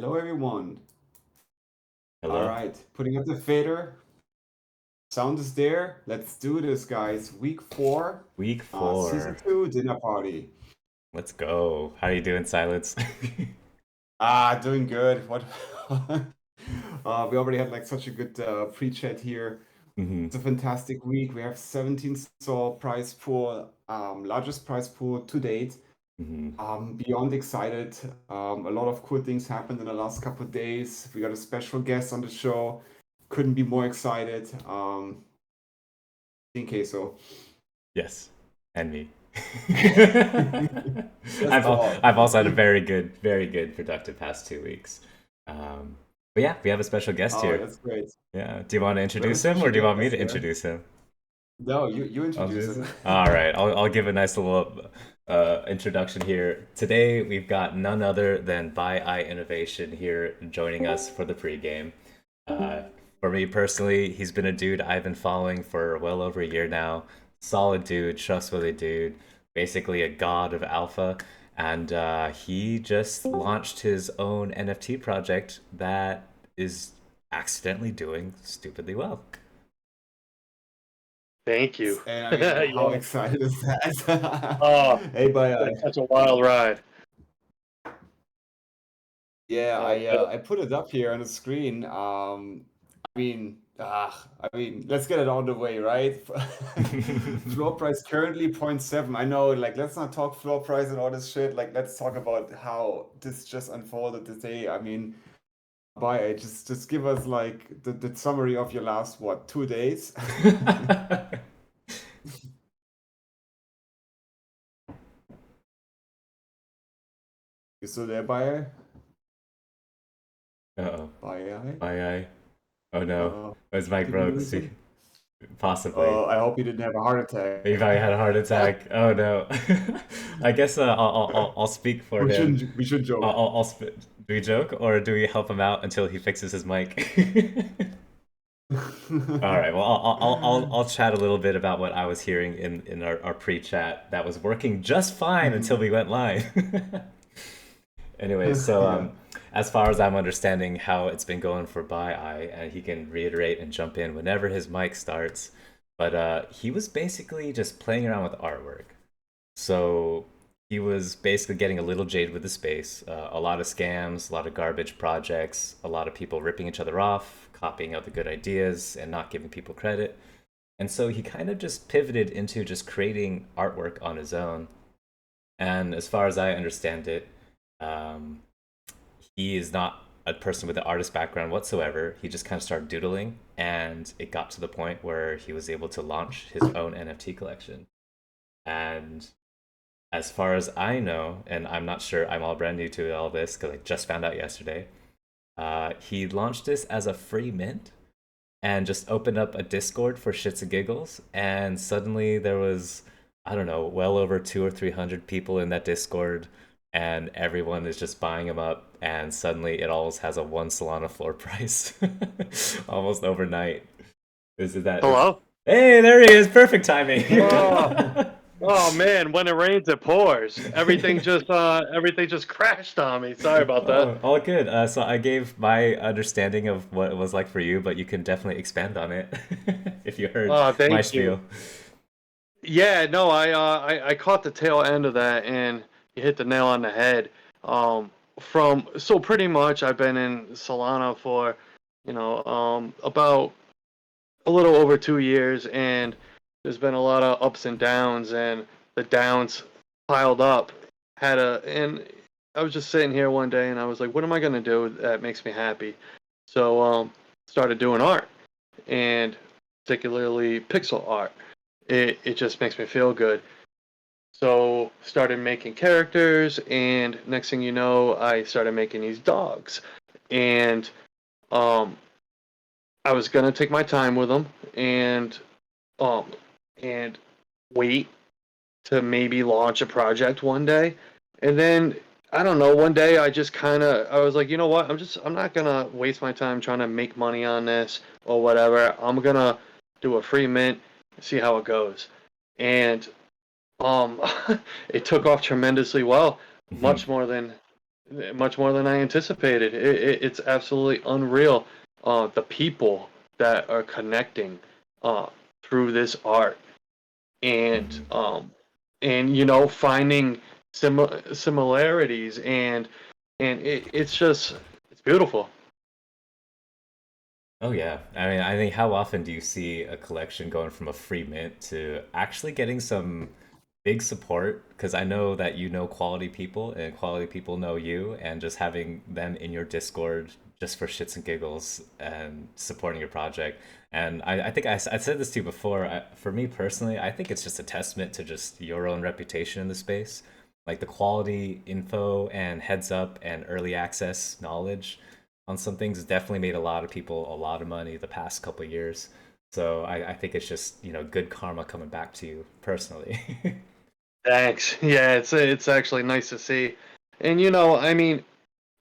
Hello, everyone. All Hello? right, putting up the fader. Sound is there. Let's do this, guys. Week four, Week season 4. two, dinner party. Let's go. How are you doing, Silence? Doing good. What? We already had like such a good pre-chat here. hmm It's a fantastic week. We have 17 saw prize pool, largest prize pool to date. hmm Beyond excited. A lot of cool things happened in the last couple of days. We got a special guest on the show. Couldn't be more excited. In queso. Yes, and me. Just all. I've also had a very good, productive past 2 weeks. Um, but yeah, we have a special guest Oh, here. that's great. Yeah. Do you want to We have a introduce him, special or do you want me guest to here. introduce him? No, you I'll introduce introduce him. him. All right. I'll give a nice little introduction here. Today we've got none other than By Eye Innovation here joining us for the pregame. Uh, for me personally, he's been a dude I've been following for well over a year now. Solid dude, trustworthy dude, basically a god of alpha. And he just launched his own NFT project that is accidentally doing stupidly well. Thank you. And I mean, how Yeah. excited is that? Oh, Hey, but that's such a wild ride. yeah, Oh, but I put it up here on the screen. I mean, let's get it on the way, right? Floor price currently 0.7. I know, like, let's not talk floor price and all this shit. Like, let's talk about how this just unfolded today. I mean, just give us like the summary of your last what 2 days. You still there, buyer? Uh-oh. Buyer? Aye, aye. Oh no. Uh, His mic did we broke. lose See, him? possibly. Oh, I hope you didn't have a heart He attack. probably had a heart attack. Oh no. I guess I'll spep for him. We should joke. Do we joke or do we help him out until he fixes his mic? All right. Well, I'll chat a little bit about what I was hearing in our pre-chat that was working just fine until Mhm. we went live. Anyways, so Yeah. as far as I'm understanding how it's been going for Bai Eye, and he can reiterate and jump in whenever his mic starts, but he was basically just playing around with artwork. So he was basically getting a little jaded with the space. A lot of scams, a lot of garbage projects, a lot of people ripping each other off, copying out the good ideas, and not giving people credit. And so he kind of just pivoted into just creating artwork on his own. And as far as I understand it, um, he is not a person with an artist background whatsoever. He just kind of started doodling, and it got to the point where he was able to launch his own NFT collection. And as far as I know, and I'm not sure, I'm all brand new to all this because I just found out yesterday. He launched this as a free mint and just opened up a Discord for shits and giggles, and suddenly there was, I don't know, well over 200 or 300 people in that Discord, and everyone is just buying them up, and suddenly it almost has a 1 Solana floor price, almost overnight. Is it that? Is hello? Hey, there he is! Perfect timing. Oh, oh man, when it rains, it pours. Everything just crashed on me. Sorry about that. Oh, all good. So I gave my understanding of what it was like for you, but you can definitely expand on it if you heard Oh, my thank you. spiel. Yeah, no, I caught the tail end of that, and you hit the nail on the head. From so pretty much, I've been in Solana for, about a little over 2 years, and there's been a lot of ups and downs, and the downs piled up. And I was just sitting here one day, and I was like, what am I gonna do that makes me happy? So started doing art, and particularly pixel art. It just makes me feel good. So started making characters, and next thing you know, I started making these dogs, and um, I was gonna take my time with them, um and wait to maybe launch a project one day. And then I don't know, one day I was like, you know what? I'm not gonna waste my time trying to make money on this or whatever. I'm gonna do a free mint, see how it goes. And um it took off tremendously well, Mhm. much more than much more than I anticipated. It's absolutely unreal. The people that are connecting uh, through this art, and Mhm. finding similarities, and it's just it's beautiful. Oh yeah. I mean, I think how often do you see a collection going from a free mint to actually getting some big support? Because I know that you know quality people and quality people know you, and just having them in your Discord just for shits and giggles and supporting your project. And I think I said this to you before. For me personally, I think it's just a testament to just your own reputation in the space. Like the quality info and heads up and early access knowledge on some things definitely made a lot of people a lot of money the past couple of years. So I think it's just, good karma coming back to you personally. Thanks. Yeah, it's actually nice to see. And I mean,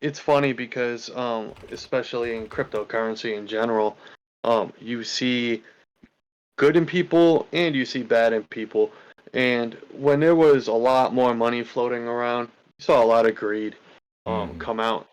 it's funny because especially in cryptocurrency in general, you see good in people and you see bad in people. And when there was a lot more money floating around, you saw a lot of greed Mm, come out.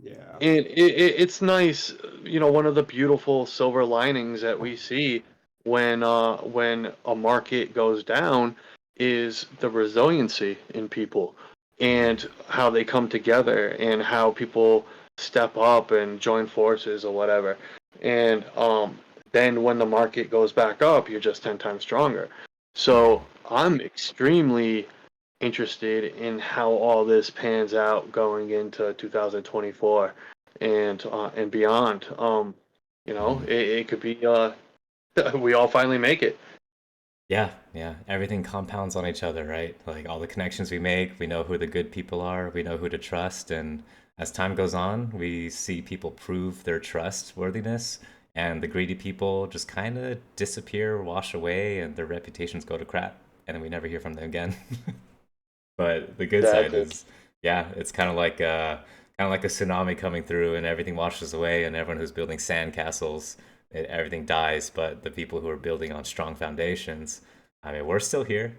Yeah. And it's nice, one of the beautiful silver linings that we see when a market goes down is the resiliency in people and how they come together and how people step up and join forces or whatever. And then when the market goes back up, you're just 10 times stronger. mhm. So I'm extremely interested in how all this pans out going into 2024 and beyond. It could be we all finally make it. Yeah, yeah. Everything compounds on each other, right? Like all the connections we make, we know who the good people are, we know who to trust, and as time goes on, we see people prove their trustworthiness, and the greedy people just kind of disappear, wash away, and their reputations go to crap, and then we never hear from them again. But the good side Exactly. is, yeah, it's kind of like a tsunami coming through, and everything washes away, and everyone who's building sand castles, everything dies. But the people who are building on strong foundations, I mean, we're still here.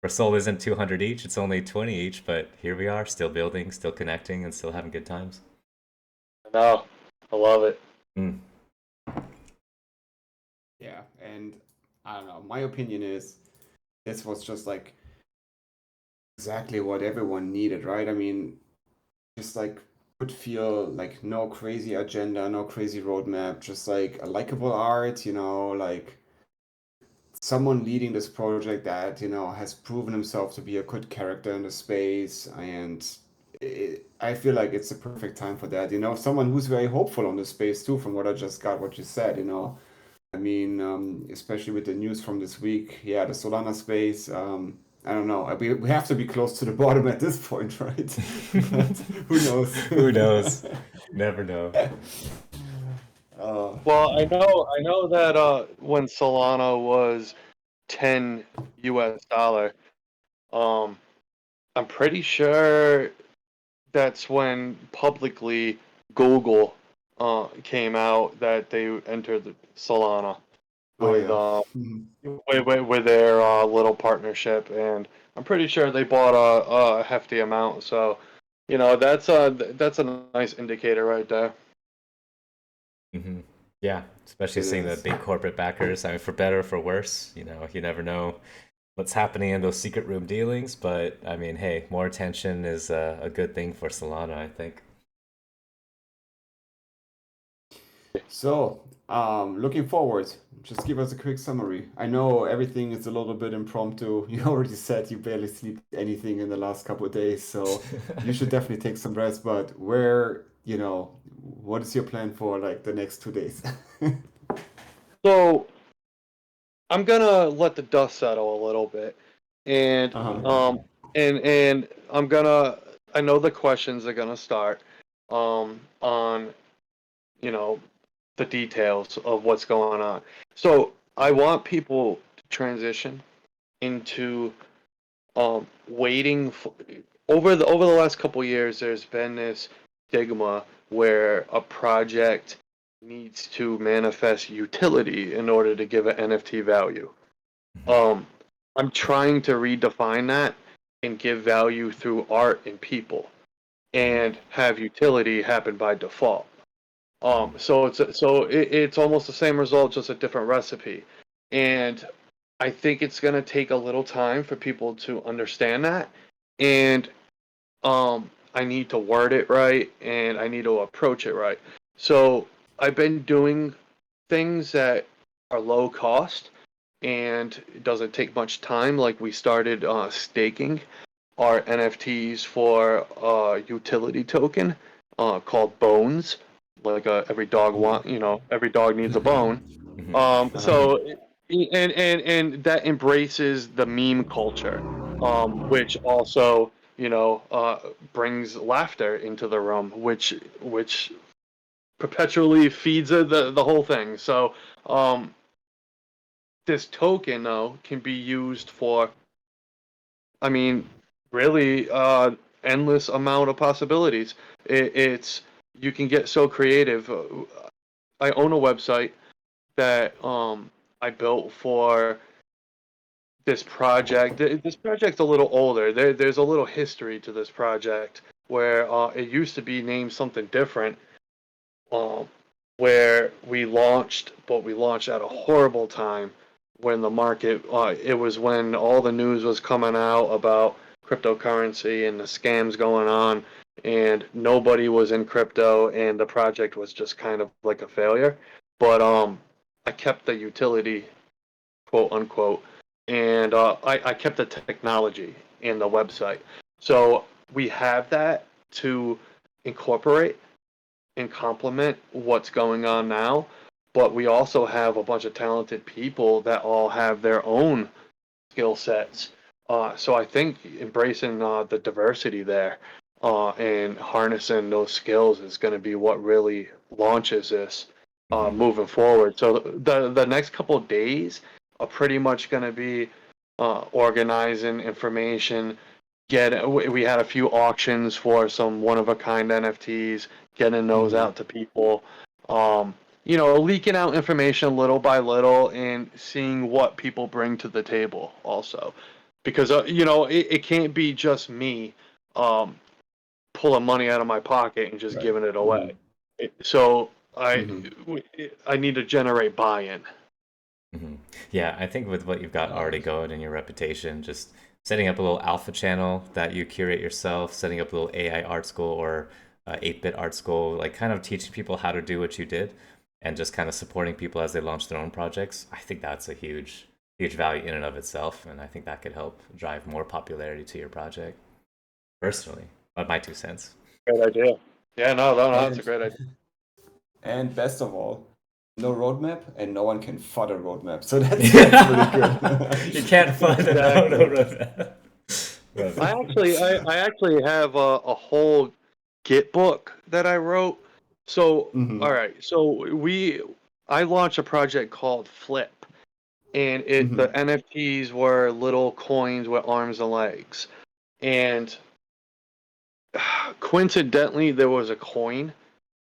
Our soul isn't 200 each; it's only 20 each. But here we are, still building, still connecting, and still having good times. No, I love it. Mm. Yeah. And I don't know. My opinion is this was just like exactly what everyone needed, right? I mean, just like would feel like no crazy agenda, no crazy roadmap, just like a likable art, like someone leading this project that, has proven himself to be a good character in the space. And I feel like it's the perfect time for that, someone who's very hopeful on the space too, from what I just got, what you said. I mean, especially with the news from this week, yeah, the Solana space. I don't know. We have to be close to the bottom at this point, right? But who knows? Who knows? Never know. uh, Well, I know that when Solana was 10 US dollar, um, I'm pretty sure that's when publicly Google came out that they entered the Solana oh with yeah. uh, Mhm. with their little partnership, and I'm pretty sure they bought a hefty amount. So, that's a nice indicator right there. Hmm. Yeah, especially It seeing the is. big corporate backers. I mean, for better or for worse, you never know what's happening in those secret room dealings. But I mean, hey, more attention is a good thing for Solana, I think. So, looking forward, just give us a quick summary. I know everything is a little bit impromptu. You already said you barely sleep anything in the last couple of days, so you should definitely take some rest. But what is your plan for like the next 2 days? So I'm gonna let the dust settle a little bit, and Uh-huh. and I'm gonna. I know the questions are gonna start on you know the details of what's going on. So I want people to transition into waiting for, over the last couple years. There's been this stigma where a project needs to manifest utility in order to give an NFT value. Mhm. Um, I'm trying to redefine that and give value through art and people. and have utility happen by default. Mhm. So it's almost the same result, just a different recipe. And I think it's gonna take a little time for people to understand that. And I need to word it right and I need to approach it right. So I've been doing things that are low cost and it doesn't take much time. Like we started staking our NFTs for a utility token called Bones. Like every dog every dog needs a bone. Mhm. So and that embraces the meme culture, which also brings laughter into the room, which perpetually feeds the whole thing. So um, this token though can be used for, I mean, really endless amount of possibilities. It's you can get so creative. I own a website that I built for this project. This project's a little older. There's a little history to this project where it used to be named something different. Um, where we launched, but we launched at a horrible time when the market. It was when all the news was coming out about cryptocurrency and the scams going on, and nobody was in crypto, and the project was just kind of like a failure. But I kept the utility, quote unquote, and I kept the technology in the website. So we have that to incorporate and complement what's going on now. But we also have a bunch of talented people that all have their own skill sets. So I think embracing the diversity there and harnessing those skills is going to be what really launches this Mhm. moving forward. So the next couple of days are pretty much going to be organizing information. We had a few auctions for some one of a kind NFTs, getting those Hmm. out to people. Um, leaking out information little by little and seeing what people bring to the table also. Because, it can't be just me um, pulling money out of my pocket and just Right. giving it Hmm. away. So Hmm. I need to generate buy-in. Mhm. Yeah, I think with what you've got already going in your reputation, just setting up a little alpha channel that you curate yourself, setting up a little AI art school or 8-bit art school, like kind of teaching people how to do what you did and just kind of supporting people as they launch their own projects. I think that's a huge, huge value in and of itself. And I think that could help drive more popularity to your project personally. My 2 cents. Great idea. Yeah, no, that's a And great idea. and best of all, no roadmap, and no one can fud a roadmap. So that's pretty You can't good. find a no Exactly. roadmap. Love I it. actually, I actually have a whole Git book that I wrote. So, all Hmm. right, I launched a project called Flip, and the Hmm. NFTs were little coins with arms and legs. And coincidentally, there was a coin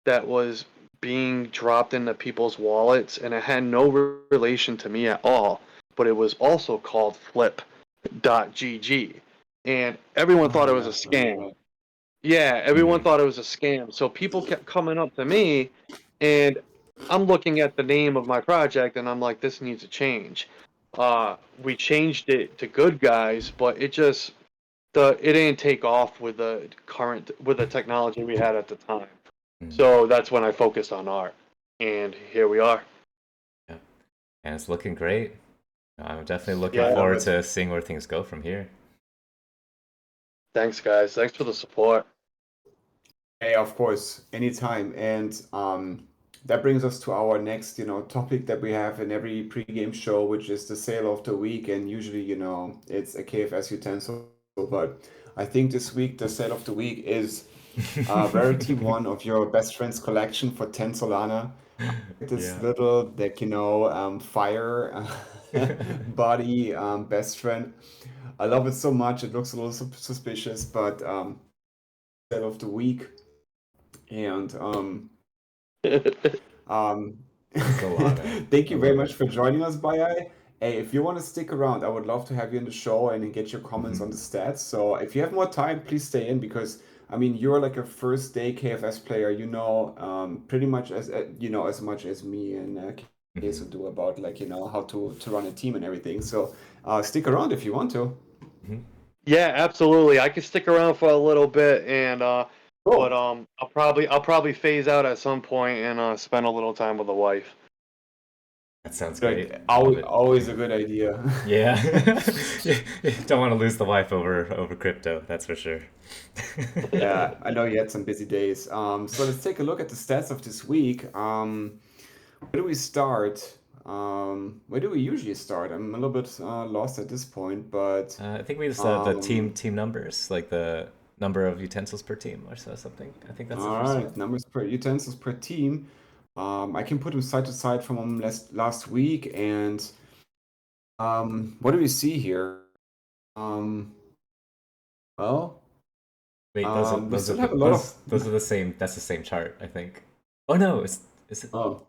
that was being dropped into people's wallets, and it had no relation to me at all. But it was also called Flip.gg, and everyone Oh thought it was a yeah, I scam. remember. Yeah, everyone Mhm. thought it was a scam. So people kept coming up to me, and I'm looking at the name of my project, and I'm like, this needs to change. We changed it to Good Guys, but it didn't take off with the technology we had at the time. Mm. So that's when I focused on art, and here we are. Yeah. And it's looking great. I'm definitely looking I Yeah, love forward it. to seeing where things go from here. thanks guys. Thanks for the support. Hey, of course, anytime. And that brings us to our next, topic that we have in every pre-game show, which is the sale of the week. And usually, it's a KFS utensil. But I think this week the sale of the week is Rarity One of your Best Friends collection for 10 Solana. This Yeah. little, like, fire body best friend. I love it so much. It looks a little suspicious, but sale of the week. And um, Solana. thank I you very love much it. for joining us, Bayai. Hey, if you want to stick around, I would love to have you in the show and get your comments Mhm. on the stats. So if you have more time, please stay in because I mean, you're like a first day KFS player, pretty much as much as me and Case Hmm. would do about like, how to run a team and everything. So stick around if you want to. Hmm. Yeah, absolutely. I could stick around for a little bit, and but Cool. I'll probably phase out at some point and spend a little time with the wife. That sounds great. Like Love always, it. always a good idea. Yeah. You don't want to lose the wife over crypto, that's for sure. Yeah, I know you had some busy days. So let's take a look at the stats of this week. Where do we start? Where do we usually start? I'm a little bit lost at this point, but I think we just the team um, team numbers, like the number of utensils per team or so something. I think that's the all first one. right, numbers per utensils per team. I can put them side to side from last week, and what do we see here? Um, well, Wait, we those are still have a lot of. those are the same. That's the same chart, I think. Oh no, is it? Oh,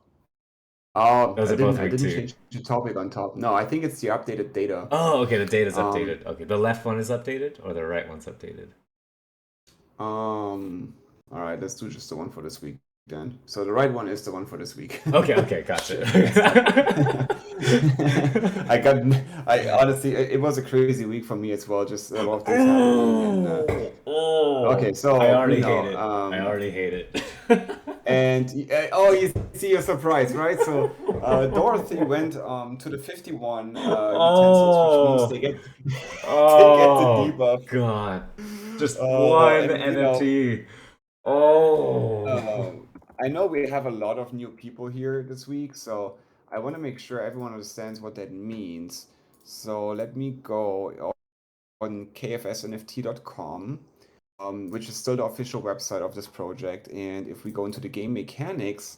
oh, Those I are didn't, both I week didn't two. change the topic on top. No, I think it's the updated data. Oh, okay. The data's Um, updated. Okay, the left one is updated, or the right one's updated. all right, let's do just the one for this week then. So the right one is the one for this week. Okay, okay, gotcha. Shit, I messed up. I got, I honestly, it was a crazy week for me as well. Just a lot of things happening, and okay, I so already hate it. I already hate it. oh, you see, you're surprised, right? So Dorothy went to the 51 utensils, which means Oh, they get the oh debuff. God. Just one And NFT. Oh. I know we have a lot of new people here this week, so I want to make sure everyone understands what that means. So let me go on kfsnft.com, which is still the official website of this project. And if we go into the game mechanics,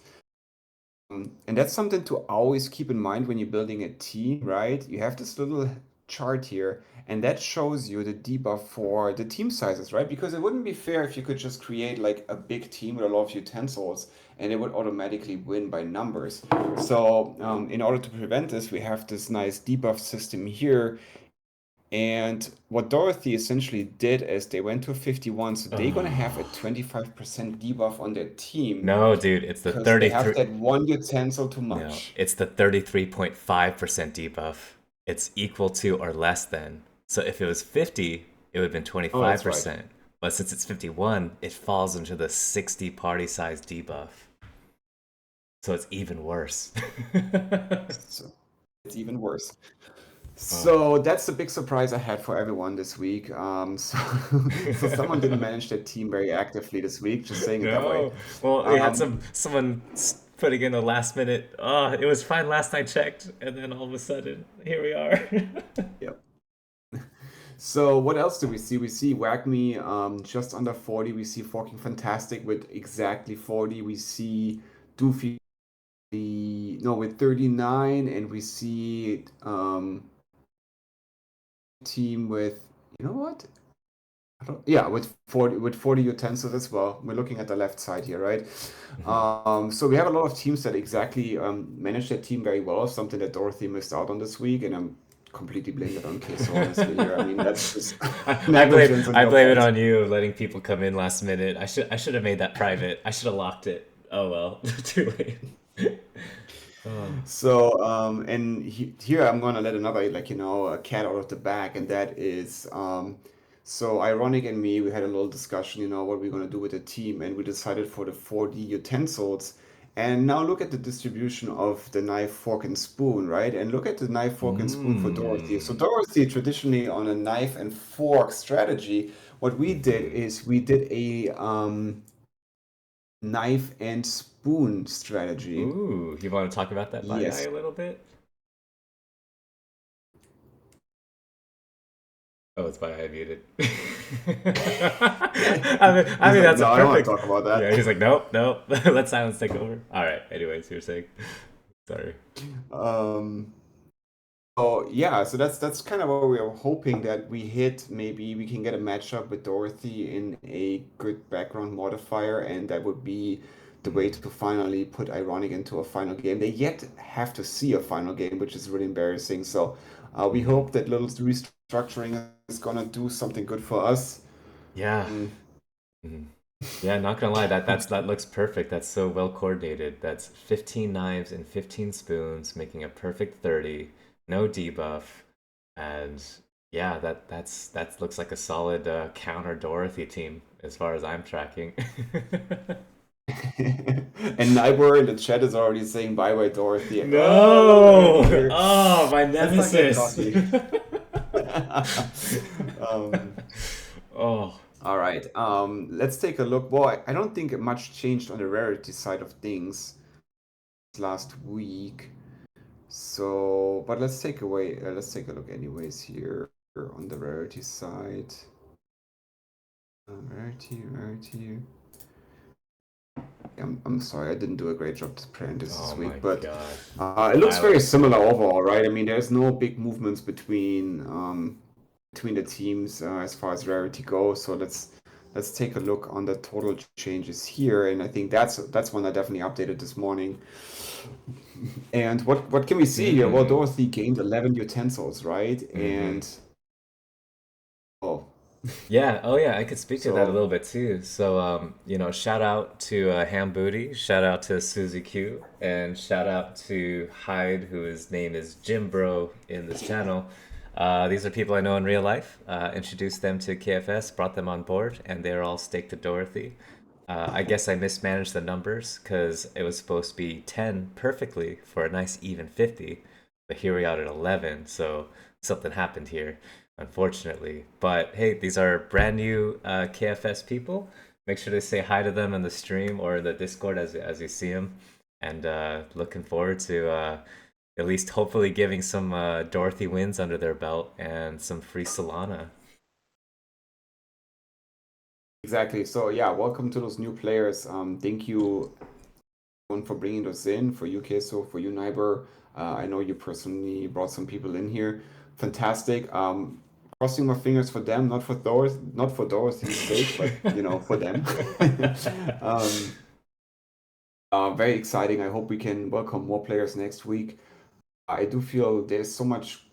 and that's something to always keep in mind when you're building a team, right? You have this little chart here, and that shows you the debuff for the team sizes, right? Because it wouldn't be fair if you could just create like a big team with a lot of utensils and it would automatically win by numbers. So, in order to prevent this, we have this nice debuff system here. And what Dorothy essentially did is they went to 51, so they're gonna have a Oh. 25% debuff on their team No, dude, it's the because they have 33. that one utensil too No, much. it's the 33.5% debuff. It's equal to or less than. So if it was 50, it would have been Oh, that's right. 25%. But since it's 51, it falls into the 60 party size debuff. So it's even worse. So it's even worse. Oh. So that's the big surprise I had for everyone this week. So someone didn't manage their team very actively this week, just saying it that way. No. Well, we had Um, someone putting in a last minute. Oh, it was fine last I checked, and then all of a sudden, here we are. yep. So what else do we see? We see Whack Me just under 40. We see Forking Fantastic with exactly 40. We see Doofy no with 39, and we see team with you know what? Yeah, with 40 utensils as well. We're looking at the left side here, right? Mhm. So we have a lot of teams that exactly manage their team very well. Something that Dorothy missed out on this week, and I'm completely blaming it on Queso, honestly. Here, I mean that's just negligence on I your blame it part. on you letting people come in last minute. I should have made that private. I should have locked it. Oh well, too late. Oh. So and here I'm gonna let another like a cat out of the bag, and that is so Ironic and me, we had a little discussion, what we're gonna do with the team, and we decided for the 4D utensils. And now look at the distribution of the knife, fork, and spoon, right? And look at the knife, fork, and spoon for Dorothy. So Mm. Dorothy traditionally on a knife and fork strategy, what we did Hmm. is we did a knife and spoon strategy. Ooh, you want to talk about that by eye Yes. a little bit? Oh, it's by eye muted. I He's mean like, that's a no, I don't want to perfect. talk about Yeah, he's that. like, nope, nope. Let silence take over. All right. Anyways, you're saying. Sorry. Um, so yeah, so that's kind of what we are hoping that we hit. Maybe we can get a matchup with Dorothy in a good background modifier, and that would be the way Mm. to finally put Ironic into a final game. They yet have to see a final game, which is really embarrassing. So we Hmm. hope that little restructuring is gonna do something good for us. Yeah. Mm. Mhm. Yeah, not gonna lie, that looks perfect. That's so well coordinated. That's 15 knives and 15 spoons, making a perfect 30. No debuff, and yeah, that looks like a solid counter Dorothy team as far as I'm tracking. And Nibor in the chat is already saying bye bye Dorothy. Oh, what did I do No! here? Oh, my Let's not get nemesis! cocky. um, Oh. all right. Let's take a look. Well, I don't think much changed on the rarity side of things last week. So, but let's take a look anyways here on the rarity side. Rarity. I'm sorry, I didn't do a great job to plan this Oh week, my but God. it looks very I similar overall, right? I mean, there's no big movements between the teams as far as rarity goes. So let's take a look on the total changes here, and I think that's one I definitely updated this morning. And what can we see here? Well, mm-hmm. Dorothy gained 11 utensils, right? Mm-hmm. And oh, Yeah, oh yeah, I could speak to that a so little bit too. So, shout out to Ham Booty, shout out to Suzy Q, and shout out to Hyde, whose name is Jim Bro in this channel. These are people I know in real life. Introduced them to KFS, brought them on board, and they're all staked to Dorothy. I guess I mismanaged the numbers because it was supposed to be 10 perfectly for a nice even 50, but here we are at 11, so something happened here, unfortunately. But hey, these are brand new KFS people. Make sure to say hi to them in the stream or in the Discord as you see them. And looking forward to at least hopefully giving some Dorothy wins under their belt and some free Solana. exactly. So yeah, welcome to those new players. Thank you everyone for bringing those in. For you, Keso, for you, Neighbor. I know you personally brought some people in here. Fantastic. Crossing my fingers for them, not for Dorothy's sake, but for them. um, very exciting. I hope we can welcome more players next week. I do feel there's so much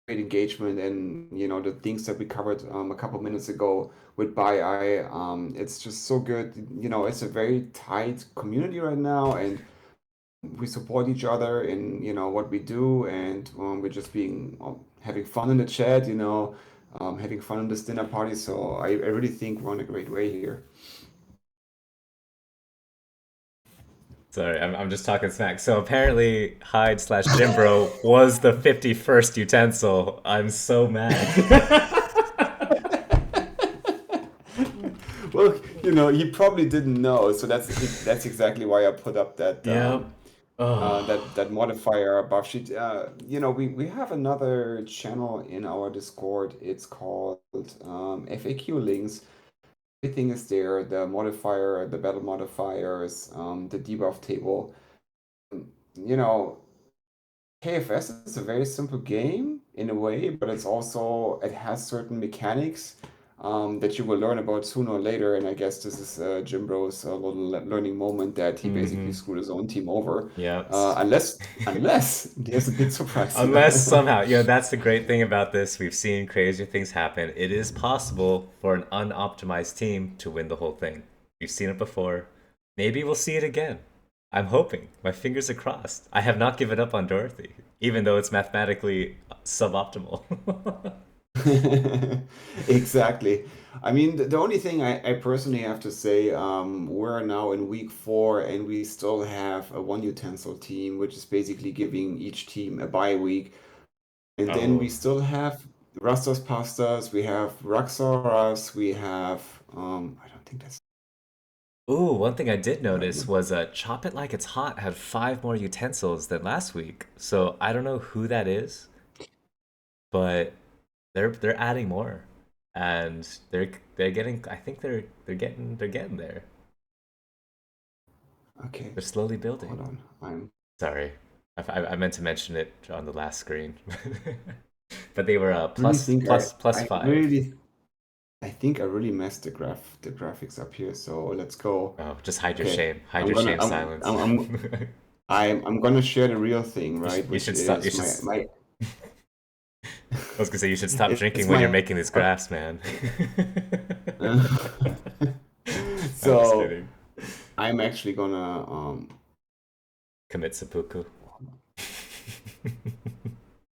great engagement and the things that we covered a couple minutes ago with Bai Eye. It's just so good. It's a very tight community right now, and we support each other in what we do, and we're just being having fun in the chat. Having fun in this dinner party. So I really think we're on a great way here. Sorry, I'm just talking smack. So apparently Hyde slash Jimbro was the 51st utensil. I'm so mad. Well, he probably didn't know, so that's exactly why I put up that Yep. Oh. that modifier buff sheet. We have another channel in our Discord. It's called FAQ links. Everything is there. The modifier, the battle modifiers, the debuff table. You know, KFS is a very simple game in a way, but it has certain mechanics that you will learn about sooner or later. And I guess this is Jimbro's little learning moment that he basically Mm-hmm. screwed his own team over. Yep. Unless there's a big surprise here. Unless somehow, that's the great thing about this. We've seen crazier things happen. It is possible for an unoptimized team to win the whole thing. We've seen it before. Maybe we'll see it again. I'm hoping. My fingers are crossed. I have not given up on Dorothy, even though it's mathematically suboptimal. Exactly. I mean, the only thing I personally have to say, we're now in week 4 and we still have a one utensil team, which is basically giving each team a bye week. And then we Oh. still have Rastas Pastas, we have Raxoras, we have, I don't think that's, Ooh, one thing I did yeah. notice was Chop It Like It's Hot had 5 more utensils than last week. So I don't know who that is, but they're adding more. And they're getting I think they're getting there. Okay, They're slowly hold building. on. Sorry. I meant to mention it on the last screen. But they were Really plus think plus plus I 5. really, I think I really messed the graphics up here. So let's go. Oh, just hide your Okay, shame. Hide I'm your gonna, shame silence. I'm gonna share the real thing, You should, right? you Which should stop. You is should. my I was gonna say you should stop it's drinking when my you're making these graphs, man. I'm actually gonna Commit seppuku.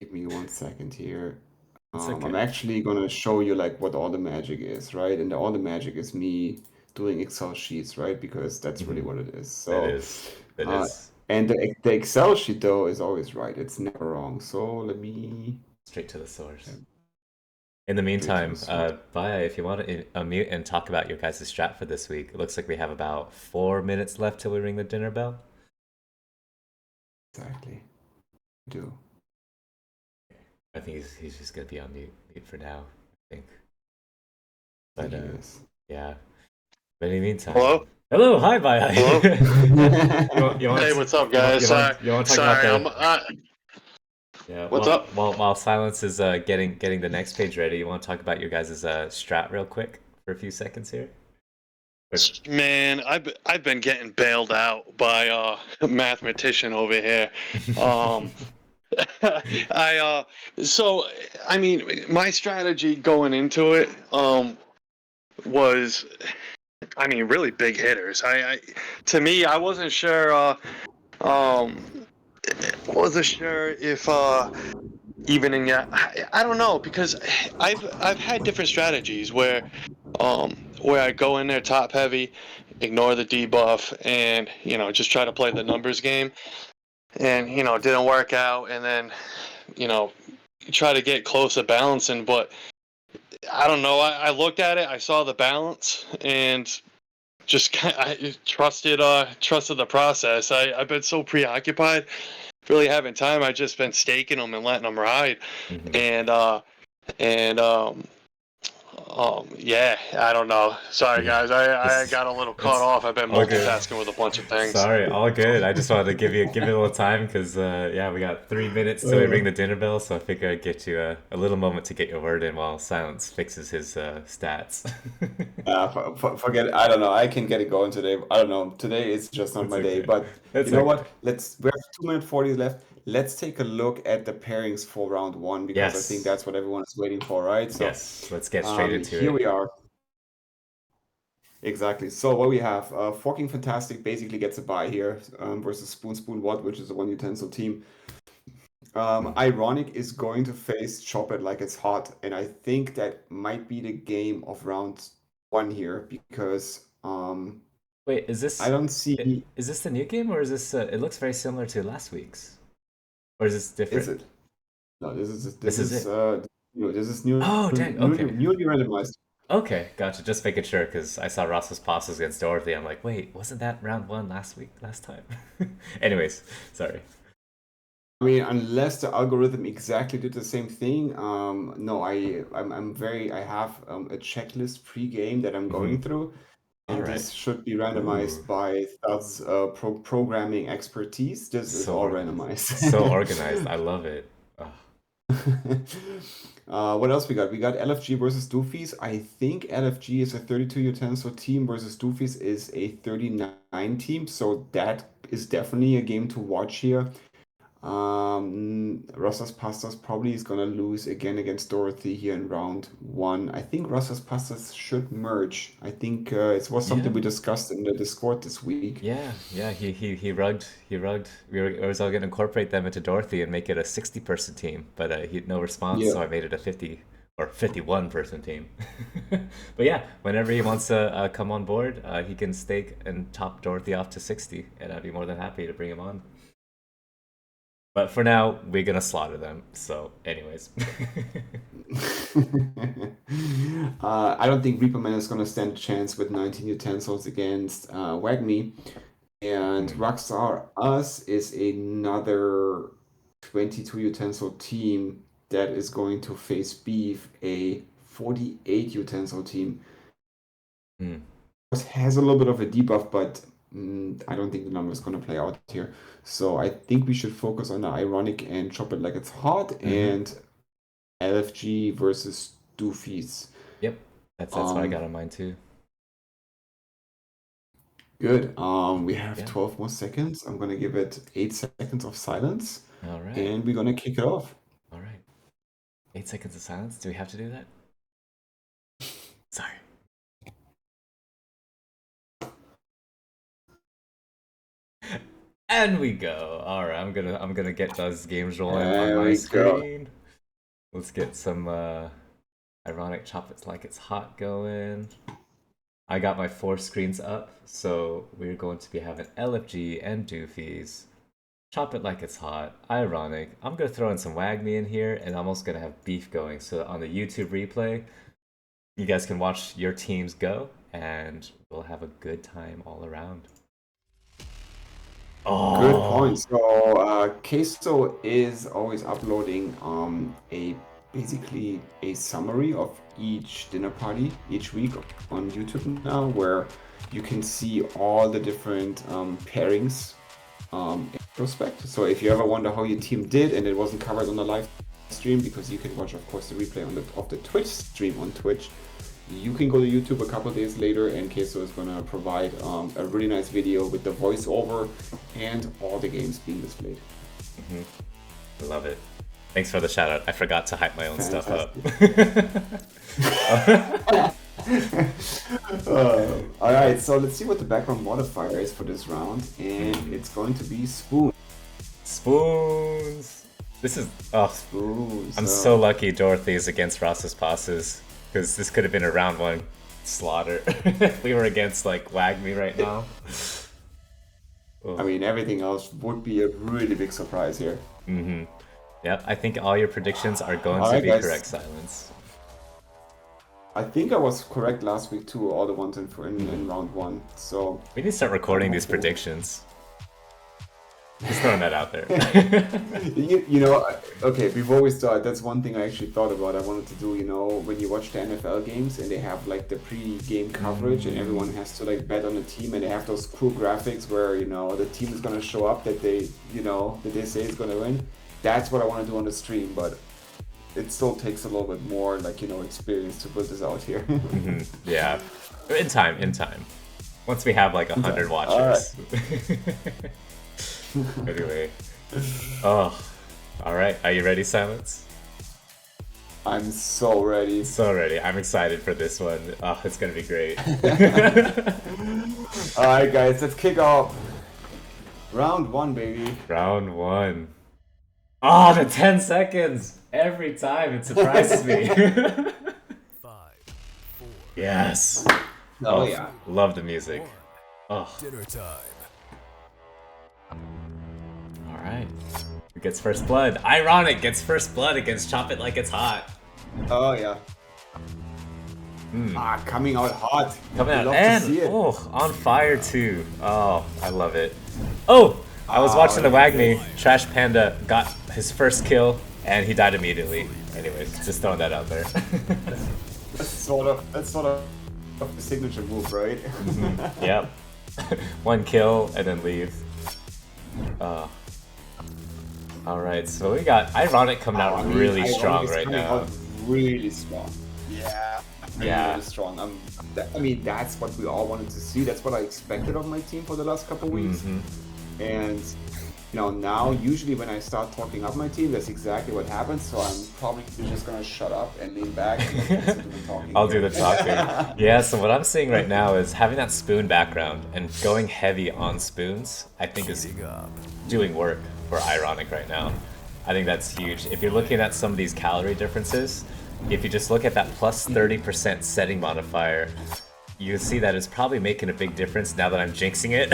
give me 1 second here. It's I'm okay. actually gonna show you like what all the magic is, right? And all the magic is me doing Excel sheets, right? Because that's really Mhm. what it is. It So, is. It uh, is. and the Excel sheet though is always right. It's never wrong. So let me Straight to the source. In the do it to the meantime, source. Baya, if you want to unmute and talk about your guys' strat for this week, it looks like we have about 4 minutes left till we ring the dinner bell. Exactly. Do. I think he's just gonna be on mute for now. I think. I think But he is. yeah. But in the meantime, Hello? hello, hi, Baya. Hello? You want Hey, to what's up, guys? you want to talk about Sorry, the yeah, what's up? while Silence is getting the next page ready, you want to talk about your guys' strat real quick for a few seconds here? Man, I've been getting bailed out by a mathematician over here. Um, I so I mean, my strategy going into it was, I mean, really big hitters. I to me, I wasn't sure um wasn't sure if evening out. I don't know, because I've had different strategies where I go in there top heavy, ignore the debuff, and just try to play the numbers game, and it didn't work out, and then you know try to get close to balancing. But I don't know. I looked at it, I saw the balance, and just I trusted the process. I've been so preoccupied, really having time. I just been staking them and letting them ride, Mhm. and and yeah, I don't know. Sorry, Yeah, guys. I this got a little caught it's off. I've been all good. multitasking with a bunch of things. Sorry, all good. I just wanted to give you a little time because yeah, we got 3 minutes till we ring the dinner bell, so I figured I'd get you a little moment to get your word in while Silence fixes his stats. Forget it. I don't know. I can get it going today. I don't know. Today is just not It's my day. okay. But you It's know okay. what? We have 2 minute 40 left. Let's take a look at the pairings for round one because I think Yes, that's what everyone is waiting for, right? So yes. Let's get straight into here it. we are. Exactly. So what we have, Forking Fantastic basically gets a bye here versus Spoon Spoon What, which is a one utensil team. Ironic is going to face Chop It Like It's Hot, and I think that might be the game of round one here because Wait, I don't see. is this the new game or is this? It looks very similar to last week's, or is this Is different? it? No, This is it. this is Oh, dang. Okay. newly randomized. Okay, gotcha. Just making sure because I saw Ross's passes against Dorothy. I'm like, wait, wasn't that round one last time? Anyways, sorry. I mean, unless the algorithm exactly did the same thing. No, I'm very I have a checklist pre-game that I'm Hmm. going through, All and right. this should be Ooh, randomized by Thud's programming expertise. This is so all organized. So randomized. organized. I love it. Oh, What else we got? We got LFG versus Doofies. I think LFG is a 32 utensil team versus Doofies is a 39 team, so that is definitely a game to watch here. Rosas Pastas probably is gonna lose again against Dorothy here in round one. I think Rosas Pastas should merge. I think it was something yeah. we discussed in the Discord this week. Yeah. He rugged. I was all gonna incorporate them into Dorothy and make it a 60-person team, but he had no response, Yeah. so I made it a 50 or 51-person team. But yeah, whenever he wants to come on board, he can stake and top Dorothy off to 60, and I'd be more than happy to bring him on. But for now, we're gonna slaughter them. So, anyways. I don't think Reaper Man is gonna stand a chance with 19 utensils against Wagme. And Hmm. Rockstar Us is another 22 utensil team that is going to face Beef, a 48 utensil team. Hmm. Has a little bit of a debuff, but I don't think the number is going to play out here. So I think we should focus on the Ironic and Chop It Like It's Hot Mm-hmm. and LFG versus Doofies. Yep. That's what I got Um, on mine too. Good. We have Yeah. 12 more seconds. I'm gonna give it 8 seconds of silence, All right. and we're gonna kick it off. All right. 8 seconds of silence. Do we have to do that? Sorry. And we go. All right, I'm gonna get those games rolling on There my we go. screen. Let's get some ironic chop it like it's hot going. I got my 4 screens up, so we're going to be having LFG and Doofies. Chop it like it's hot. Ironic. I'm gonna throw in some Wagme in here, and I'm also gonna have beef going. So on the YouTube replay, you guys can watch your teams go, and we'll have a good time all around. Oh, Good point. So Queso is always uploading basically a summary of each dinner party each week on YouTube now, where you can see all the different pairings in retrospect. So if you ever wonder how your team did and it wasn't covered on the live stream, because you can watch, of course, the replay on the Twitch stream on Twitch, you can go to YouTube a couple days later, and Queso is going to provide a really nice video with the voiceover and all the games being displayed. I love it. Thanks for the shout out. I forgot to hype my own stuff up. All right, so let's see what the background modifier is for this round, and it's going to be spoon. Spoons. This is Spoons. I'm so lucky Dorothy is against Ross's passes, because this could have been a round 1 slaughter. We were against like Wagme right now. I mean, everything else would be a really big surprise here. Yep, I think all your predictions are going All to right, be guys. correct, Silence. I think I was correct last week too, all the ones in round 1. So We need to start recording these predictions. Just throwing that out there. you know, okay, before we start, that's one thing I actually thought about. I wanted to do, you know, when you watch the NFL games and they have like the pre-game coverage and everyone has to like bet on the team, and they have those cool graphics where, you know, the team is going to show up that they, you know, that they say is going to win. That's what I want to do on the stream, but it still takes a little bit more, like, you know, experience to put this out here. Yeah, in time. Once we have like 100 watchers. Anyway. Oh, all right. Are you ready, Silence? I'm so ready. So ready. I'm excited for this one. Oh, it's gonna be great. All right, guys, let's kick off. Round 1, baby. Round 1. Oh, the 10 seconds! Every time it surprises me. 5, 4, Yes. Oh, yeah. Love the music. Oh, dinner time. all right. Who gets first blood? Ironic gets first blood against Chop It Like It's Hot. Oh, yeah. Coming out hot. Coming We out love to and see it. on fire too. Oh, I love it. Oh, I was watching the Wagme. Trash Panda got his first kill and he died immediately. Anyways, just throwing that out there. That's sort of the signature move, right? Yep. 1 kill and then leave. Alright, so we got Ironic coming out I mean, really Ironic strong is right coming now. out really strong. Yeah. Yeah. Really strong. I mean, that's what we all wanted to see. That's what I expected of my team for the last couple weeks. And you know, now usually when I start talking up my team, that's exactly what happens. So I'm probably just gonna shut up and lean back and listen to them talking. I'll do the talking. Yeah, so what I'm seeing right now is having that spoon background and going heavy on spoons, I think is Heating up. doing work for Ironic right now. I think that's huge. If you're looking at some of these calorie differences, if you just look at that plus 30% setting modifier, you can see that it's probably making a big difference now that I'm jinxing it.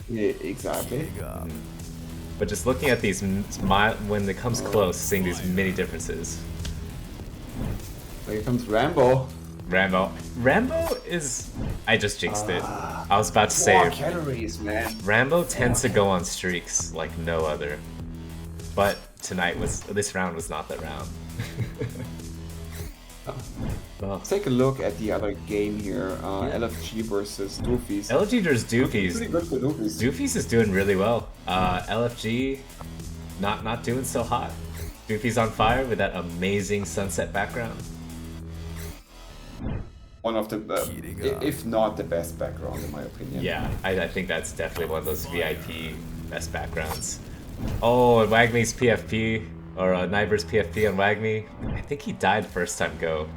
Yeah, exactly. Heating up. But just looking at these, when it comes close, seeing these mini differences. Here comes Rambo. Rambo is... I just jinxed it. I was about to More say, calories, man. Rambo tends to go on streaks like no other. But this round was not that round. Oh. Let's take a look at the other game here. LFG versus Doofies. LG versus Pretty Doofies. good for Doofies. Doofies is doing really well. LFG, not doing so hot. Doofy's on fire with that amazing sunset background. One of the, Heating up. if not the best background in my opinion. Yeah, I think that's definitely one of those VIP best backgrounds. Oh, and Wagme's PFP, or Nyber's PFP on Wagme. I think he died first time go.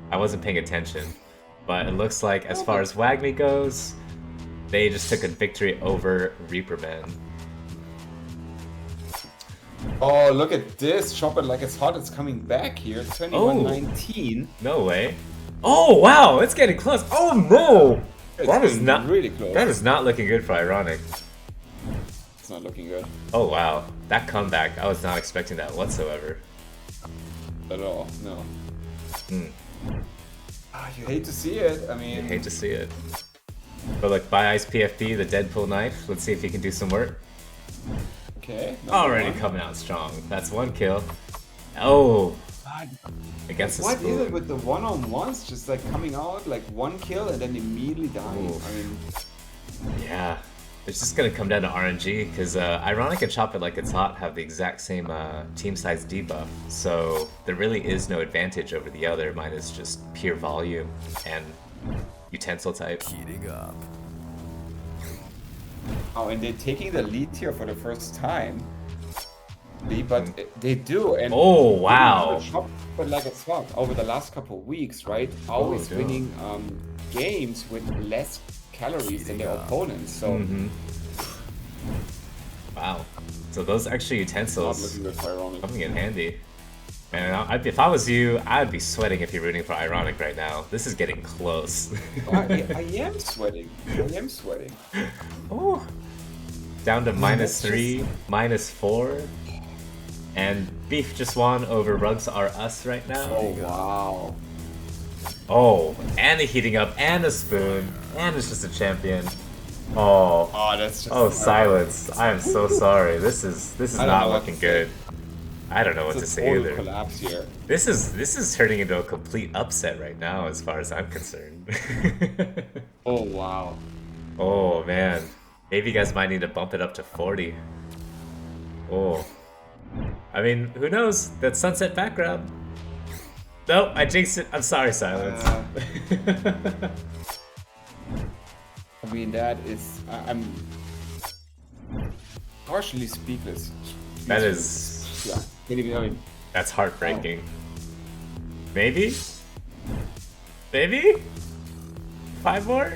I wasn't paying attention. But it looks like as far as Wagme goes, they just took a victory over Reaperman. Oh, look at this. Chop it like it's hot. It's coming back here. 21-19. No way. Oh wow, it's getting close. Oh no! It's That is getting not really close. That is not looking good for Ironic. It's not looking good Oh wow, that comeback, I was not expecting that whatsoever. at all. No. Hmm. You hate to see it. I I mean, hate to see it. But look, by Ice PFP, the Deadpool knife. Let's see if he can do some work. okay. number Already one. coming out strong. That's one kill. Oh, God, against the what is it spoon. with the one-on-ones? Just like coming out like one kill and then immediately dying. Ooh. I mean, Yeah, it's just gonna come down to RNG because Ironic and Chop It Like It's Hot have the exact same team size debuff, so there really is no advantage over the other. Mine is just pure volume and utensil type. Heating up. oh, and they're taking the lead here for the first time. But they do, and Oh wow! Chop It Like It's Hot over the last couple of weeks, right? Always yeah. winning games with less calories than their opponents. So Mm-hmm. Wow. So those extra not utensils looking good for Ironic. coming in handy. Man, if I was you, I'd be sweating if you're rooting for Ironic right now. This is getting close. I am sweating. I am sweating. Ooh. Down to that's -3, -4. And Beef just won over Rugs Are Us right now. Oh wow. Oh, and a heating up, and a spoon, and it's just a champion. Oh, Oh, that's just. oh, silence. I am so sorry. This is I don't not know what looking to good. I don't know what to It's a say total either. collapse here. This is turning into a complete upset right now, as far as I'm concerned. Oh wow. Oh man, maybe you guys might need to bump it up to 40. Oh, I mean, who knows? That sunset background. No, I jinxed it. I'm sorry, Silence. I mean, that is. I'm partially speechless. That is, Yeah. Can't even. I mean, that's heartbreaking. Maybe? Maybe? 5 more?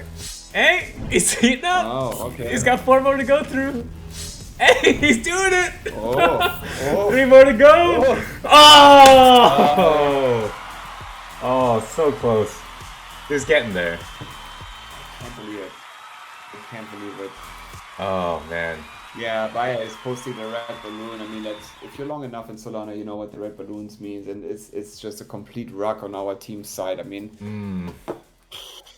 Hey, he's heating up. oh, okay. He's got 4 more to go through. Hey, he's doing it. Oh. 3 more to go. Oh. Oh, so close. He's getting there. Can't believe it. I can't believe it. Oh man. Yeah, Baya is posting the red balloon. I mean, that's if you're long enough in Solana, you know what the red balloons means, and it's just a complete rock on our team side. I mean,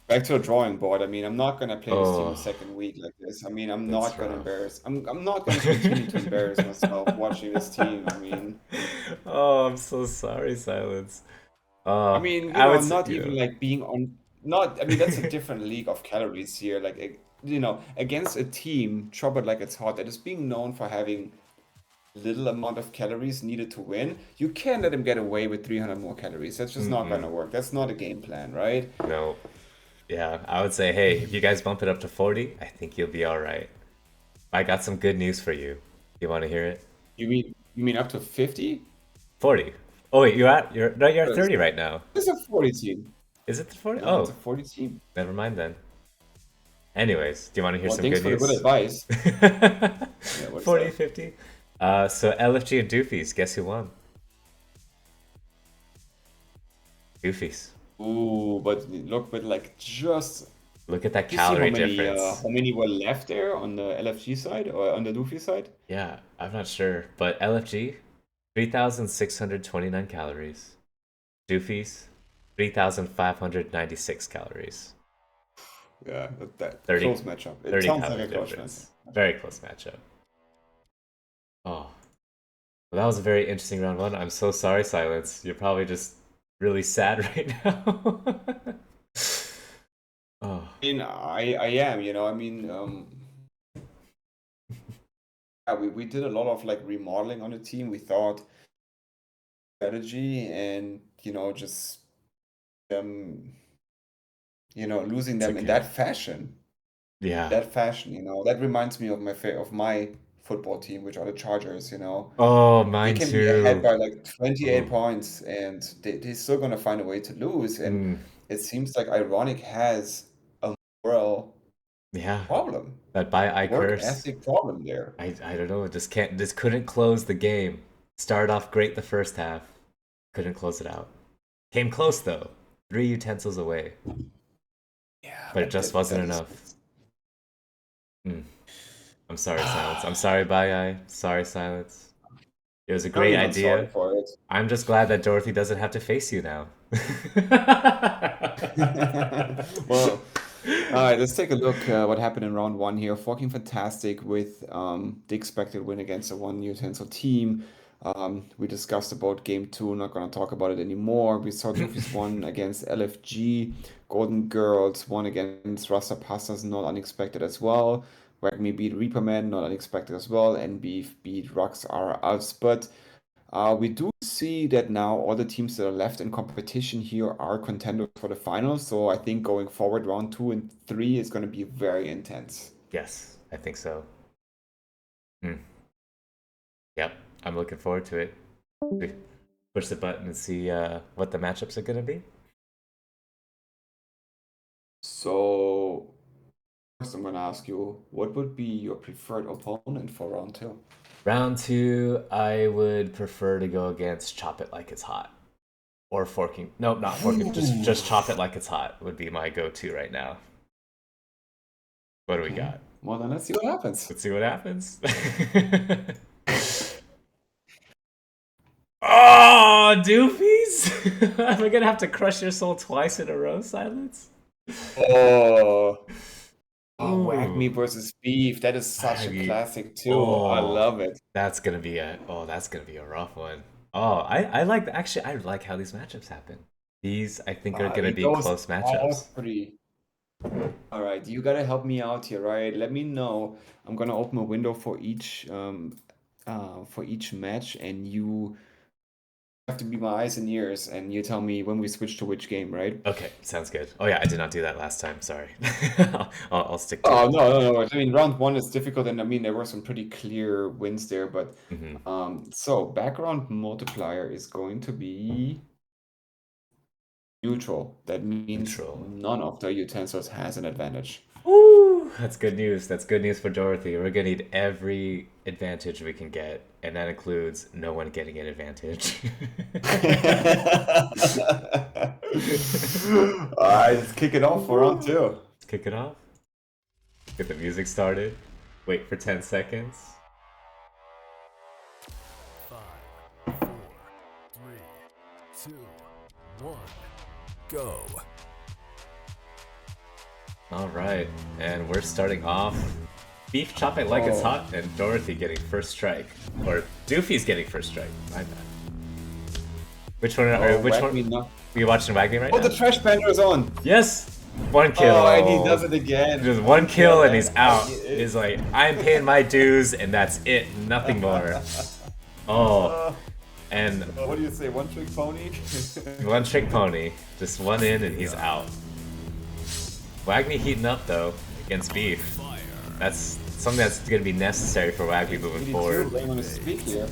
back to the drawing board. I mean, I'm not gonna play this team Oh. a second week like this. I mean, I'm That's not gonna rough. embarrass. I'm not gonna continue to embarrass myself watching this team. I mean, Oh, I'm so sorry, Silence. I mean, I would I'm say, not even like being on. Not. I mean, that's a different league of calories here. Like, against a team, Chop It Like It's Hot, that is being known for having little amount of calories needed to win. You can't let him get away with 300 more calories. That's just not gonna work. That's not a game plan, right? no. Yeah, I would say, hey, if you guys bump it up to 40, I think you'll be all right. I got some good news for you. You want to hear it? You mean up to 50? 40. Oh wait, you're at 30 right now. It's a 40 team. Is it the 40? No, it's a Oh, 40 team. never mind then. Anyways, do you want to hear Well, some thanks good for the news? good advice. What's 40, up? 50. So LFG and Doofies, guess who won? Doofies. Ooh, but look, but like just Look at that do you see calorie difference. how many were left there on the LFG side or on the Luffy side? Yeah, I'm not sure, but LFG, 3,629 calories. Doofies, 3,596 calories. Yeah, that 30, close matchup. It 30 sounds like calorie a close difference. matchup. Very close matchup. Oh, well, that was a very interesting round one. I'm so sorry, Silence. You're probably just really sad right now. Oh, I mean, I am, I mean, yeah, we did a lot of like remodeling on the team. We thought strategy and just losing it's them in okay. that fashion. Yeah. That reminds me of my football team, which are the Chargers. Oh, They mine can be ahead too. by like 28 Oh. points, and they're still gonna find a way to lose. And Mm. it seems like Ironic has a moral Yeah, Problem. that by eye Work curse. ethic problem there. I don't know. Just couldn't close the game. Started off great the first half. Couldn't close it out. Came close though. 3 utensils away. Yeah, But it but just that wasn't that enough. is. Mm. I'm sorry, Silence. I'm sorry, Bye Eye. Sorry, Silence. It was a No great need on sorry idea. for it. I'm just glad that Dorothy doesn't have to face you now. Well, all right, let's take a look what happened in round one here. Fucking fantastic with the expected win against a one utensil team. We discussed about game two, not gonna talk about it anymore. We saw Doofy's won against LFG, Golden Girls won against Rasta Pastas, not unexpected as well. Wagme beat Reaperman, not unexpected as well, and Beef beat Rocks R Us. But we do see that now all the teams that are left in competition here are contenders for the finals. So I think going forward, round two and three is going to be very intense. Yes, I think so. Hmm. Yep, I'm looking forward to it. We push the button and see what the matchups are going to be. So first, I'm going to ask you, what would be your preferred opponent for round two? Round two, I would prefer to go against Chop It Like It's Hot. Or Forking. Nope, not Forking. Just Chop It Like It's Hot would be my go-to right now. What do we Okay. got? Well, then let's see what happens. Let's see what happens. Oh, Doofies! Am I gonna have to crush your soul twice in a row, Silence? Oh, Wag Me Ooh, versus Beef. That is such a Aggie. classic too. I Oh, love it. that's gonna be a rough one. Oh, I like actually I like how these matchups happen. These I think are gonna It be goes close matchups. all three. All right, you gotta help me out here, right? Let me know. I'm gonna open a window for each match, and you have to be my eyes and ears, and you tell me when we switch to which game, right? Okay, sounds good. Oh yeah, I did not do that last time. Sorry. I'll stick to Oh it. no. I mean, round one is difficult, and I mean there were some pretty clear wins there, but Hmm. so background multiplier is going to be neutral. That means Neutral. none of the utensils has an advantage. Woo! That's good news. That's good news for Dorothy. We're gonna need every advantage we can get, and that includes no one getting an advantage. Alright, let's kick it off for round two. Let's kick it off. Get the music started. Wait for 10 seconds. 5, 4, 3, 2, 1, go. All right, and we're starting off. Beef Chop It Like It's Oh. Hot, and Dorothy getting first strike, or Doofy's getting first strike. My bad. Which one? Oh, Which Wag one? Me not. Are you watching Wagme right Oh, now? the trash panda is on. Yes, one kill. Oh, and he does it again. Just one kill and he's and out. it- He's like, I'm paying my dues and that's it, nothing more. Oh, and What do you say? One trick pony? one trick pony, just one in and he's out. Wagme heating up though against Beef. That's something that's gonna be necessary for Wagme moving forward. Laying on his speak here.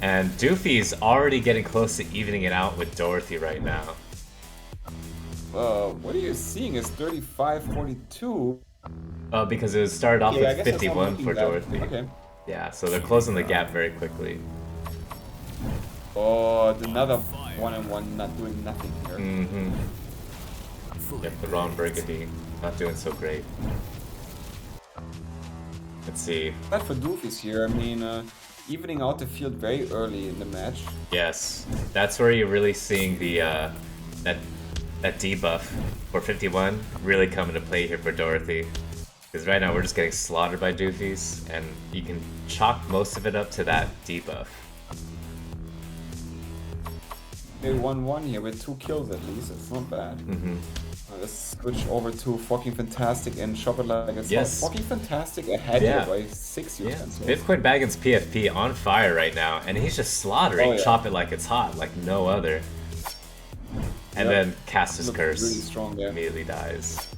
And Doofy's already getting close to evening it out with Dorothy right now. What are you seeing? Is 35-42. Because it started off Yeah, I with guess that's not 51 looking for bad. Dorothy. Okay. Yeah, so they're closing the gap very quickly. Oh, another 1-on-1 not doing nothing here. Yep, the Ron Burgundy not doing so great. Let's see. Bad for Doofus here. I mean, evening out the field very early in the match. Yes, that's where you're really seeing the that debuff for 51 really come into play here for Dorothy. Because right now we're just getting slaughtered by Doofies, and you can chalk most of it up to that debuff. They 1-1 here with 2 kills at least. It's not bad. Let's switch over to fucking fantastic and shop it like it's Yes. fucking fantastic ahead Yeah. here by 6 Yeah, utensils. Bitcoin Baggins PFP on fire right now, and he's just slaughtering Oh, yeah. Chop It Like It's Hot, like no other. And Yep. then Cast His Looks Curse really strong there. immediately dies.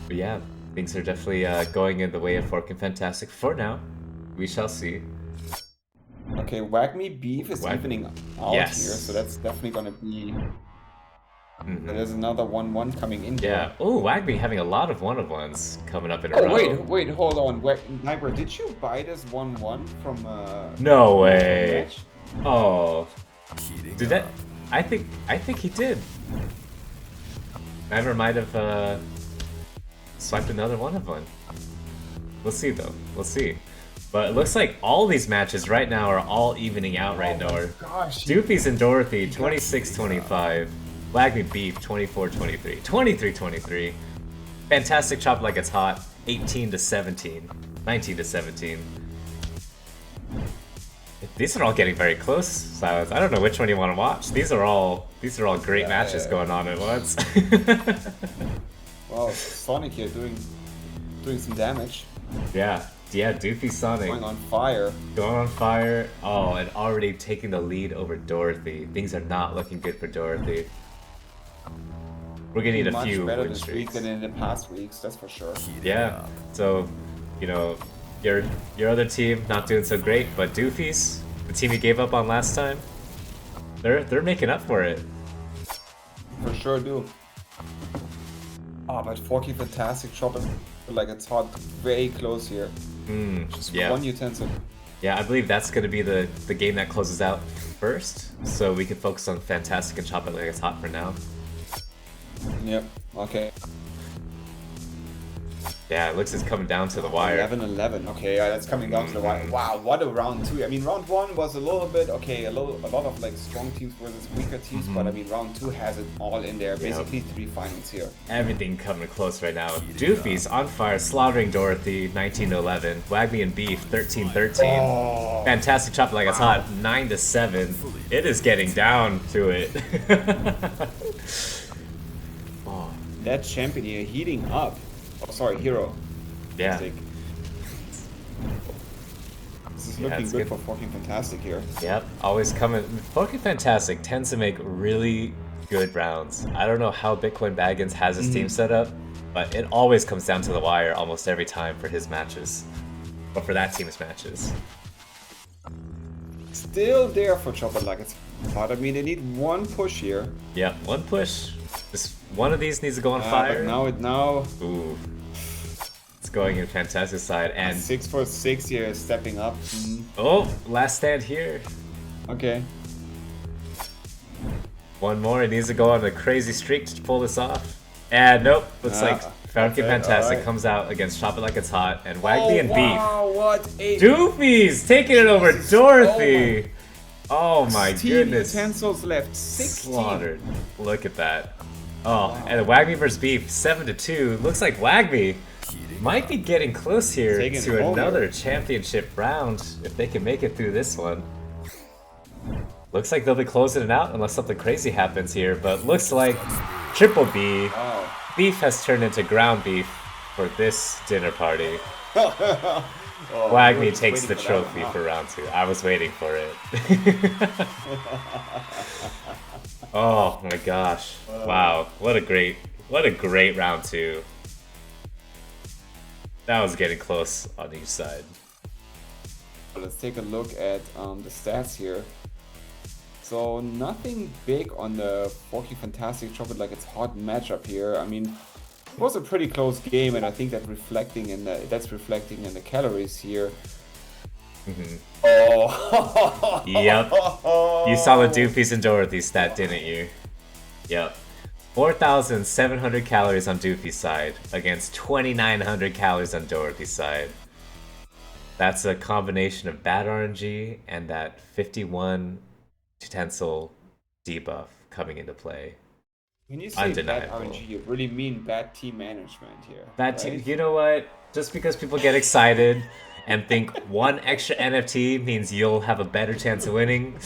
But yeah, things are definitely going in the way of Fork and Fantastic for now. We shall see. Okay, Wag Me Beef is Wag- evening out Yes. here, so that's definitely gonna be And there's another 1-1 coming in Yeah. here. Oh, Wagby having a lot of 1-of-1s coming up in a Oh, row. wait, hold on. Wait, Sniper, did you buy this 1-1 from No from way. match? Oh, Heating did that? up. I think he did. Sniper might have swiped another 1-of-1. We'll see though. We'll see. But it looks like all these matches right now are all evening out right now. Oh gosh. Doofy's and Dorothy 26-25. Wagby Beef 24-23. 23-23. Fantastic Chop Like It's Hot 18-17. 19-17. These are all getting very close, Silas. I don't know which one you want to watch. These are all great matches going on at once. Wow, Sonic here doing some damage. yeah, Doofy Sonic Going on fire. going on fire. Oh, and already taking the lead over Dorothy. Things are not looking good for Dorothy. We're gonna need a Much few better win this week streaks. than in the past weeks, that's for sure. Yeah. So, you know, your other team not doing so great, but Doofy's, the team you gave up on last time, they're making up for it. For sure do. Oh, but Forky Fantastic Chop is like it's hot, very close here. Just yeah. one utensil. Yeah, I believe that's gonna be the game that closes out first, so we can focus on Fantastic and Chop It Like It's Hot for now. Yep, okay. Yeah, it looks it's coming down to the wire. 11-11. Okay, yeah, that's coming down to the wire. Wow, what a round 2. I mean, round 1 was a little bit, okay, a lot of like strong teams versus weaker teams, but I mean, round 2 has it all in there. Basically 3 finals here. Everything coming close right now. Doofy's on fire, slaughtering Dorothy 19-11. Wagby and Beef 13-13. Oh, Fantastic Chop It Like It's Hot 9-7. It is getting down to it. Oh, that champion here heating up. Oh, sorry, hero. yeah. Mistake. This is Yeah, looking it's good good. for fucking Fantastic here. Yep, always coming. Fucking Fantastic tends to make really good rounds. I don't know how Bitcoin Baggins has his team set up, but it always comes down to the wire almost every time for his matches. Or for that team's matches. Still there for Chop It Like It's Hot. I mean, they need one push here. Yep, one push. Just one of these needs to go on But fire. now Ooh. It's going in Fantastic side. And 6 for 6 here is stepping up. oh, last stand here. Okay. One more. It needs to go on a crazy streak to pull this off. And nope. Looks like Falcon okay, Fantastic alright. comes out against Chop It Like It's Hot and Wagby and Beef. Wow, what a Doofy's taking it over Dorothy. Oh my 16 goodness. utensils left. 16. Slaughtered. Look at that. Oh, and Wagby versus Beef, 7-2. Looks like Wagby might be getting close here Taking to it home another here. championship round if they can make it through this one. Looks like they'll be closing it out unless something crazy happens here, but looks like Triple B. Wow. Beef has turned into ground beef for this dinner party. Oh, Wagby we were just takes waiting the for that one, trophy huh? for round 2. I was waiting for it. Oh my gosh. Wow. What a great round 2. That was getting close on each side. Let's take a look at the stats here. So nothing big on the Forky Fantastic Chop It Like It's Hot matchup here. I mean, it was a pretty close game, and I think that's reflecting in the calories here. Oh. Yep. You saw the Doofies and Dorothy stat, didn't you? Yep. 4,700 calories on Doofy's side against 2,900 calories on Dorothy's side. That's a combination of bad RNG and that 51 utensil debuff coming into play. When you say bad Undeniable. RNG, you really mean bad team management here. Bad right? team. You know what? Just because people get excited and think one extra NFT means you'll have a better chance of winning,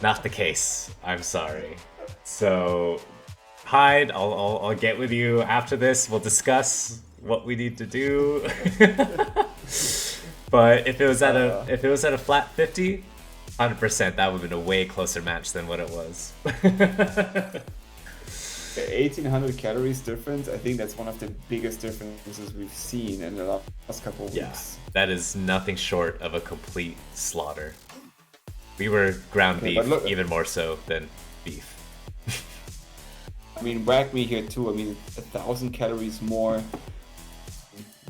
not the case. I'm sorry. So, Hyde, I'll get with you after this. We'll discuss what we need to do. But if it was at a flat 50, 100%, that would have been a way closer match than what it was. 1,800 calories difference. I think that's one of the biggest differences we've seen in the last couple of Yeah, weeks. that is nothing short of a complete slaughter. We were ground Okay, beef but look- even more so than beef. I mean, whack me here too. I mean, 1,000 calories more.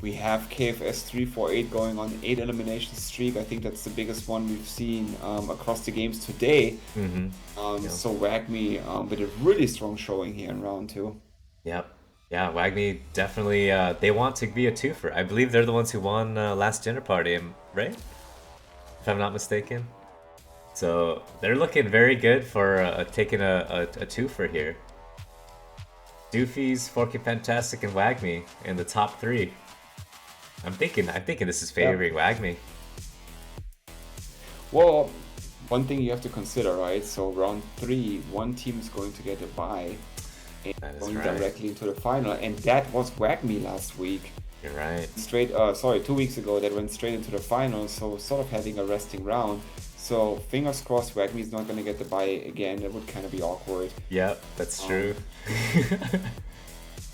We have KFS 348 going on 8 elimination streak. I think that's the biggest one we've seen across the games today. So Wagme with a really strong showing here in round 2. Yep. Yeah, Wagme definitely, they want to be a twofer. I believe they're the ones who won last dinner party, right? If I'm not mistaken. So they're looking very good for taking a twofer here. Doofy's, Forky Fantastic, and Wagme in the top 3. I'm thinking this is favoring Wagme. Well, one thing you have to consider, right? So round 3, one team is going to get a bye and going directly into the final, and that was Wagme last week. You're right. 2 weeks ago, that went straight into the final, so sort of having a resting round. So fingers crossed Wagme is not going to get the bye again. That would kind of be awkward. Yep, that's true.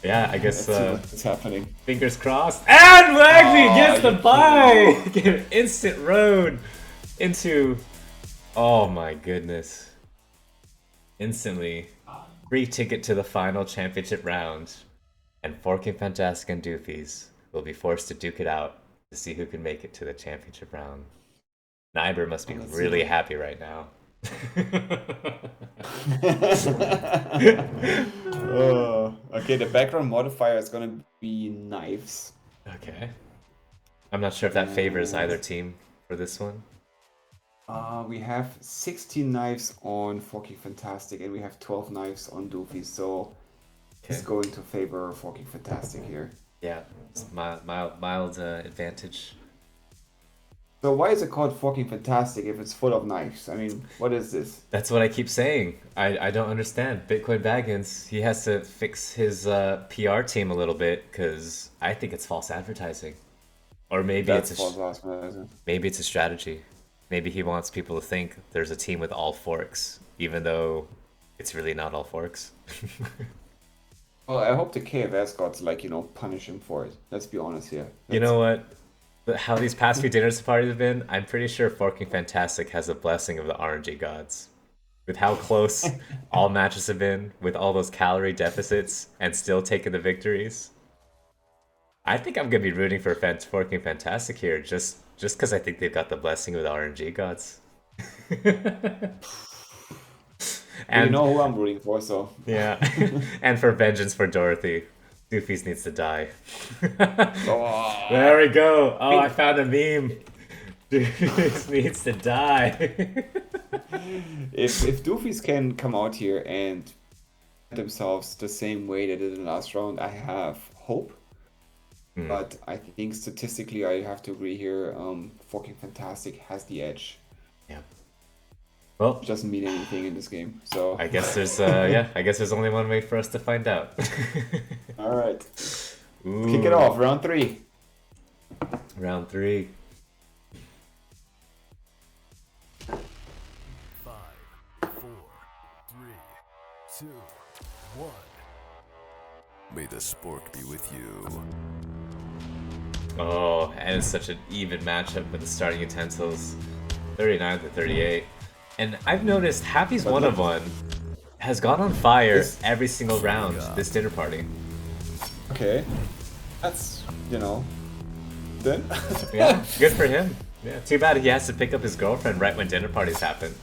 Yeah, I guess what's happening. Fingers crossed. And Wagme gets the bye! Get an instant road into... Oh my goodness. Instantly. Free ticket to the final championship round. And Forky Fantastic and Doofies will be forced to duke it out to see who can make it to the championship round. Nyber must be really happy right now. Okay, the background modifier is gonna be knives. Okay. I'm not sure if that favors either team for this one. We have 16 knives on Forky Fantastic and we have 12 knives on Doofy, so it's going to favor Forky Fantastic here. Yeah, it's mild advantage. So why is it called Forky Fantastic if it's full of knives? I mean, what is this? That's what I keep saying. I don't understand. Bitcoin Baggins, he has to fix his PR team a little bit because I think it's false advertising. Or maybe it's a strategy. Maybe he wants people to think there's a team with all forks, even though it's really not all forks. Well, I hope the KFS gods punish him for it. Let's be honest here. You know what? How these past few dinner parties have been, I'm pretty sure Forking Fantastic has the blessing of the RNG gods. With how close all matches have been, with all those calorie deficits, and still taking the victories. I think I'm going to be rooting for Forking Fantastic here, just because I think they've got the blessing of the RNG gods. And you know who I'm rooting for, so... Yeah, and for vengeance for Dorothy. Doofies needs to die. There we go. Oh, I found a meme. Doofies needs to die. If Doofies can come out here and themselves the same way they did in the last round, I have hope. But I think statistically, I have to agree here. Forking Fantastic has the edge. Yeah. Well, it doesn't mean anything in this game, so I guess there's I guess there's only one way for us to find out. All right, kick it off. Round 3. Round 3. 5, 4, 3, 2, 1. May the spork be with you. Oh, and it's such an even matchup with the starting utensils, 39 to 38. And I've noticed Happy's 1-of-1 has gone on fire every single round this dinner party. Okay, that's good. Yeah, good for him. Yeah, too bad he has to pick up his girlfriend right when dinner parties happen.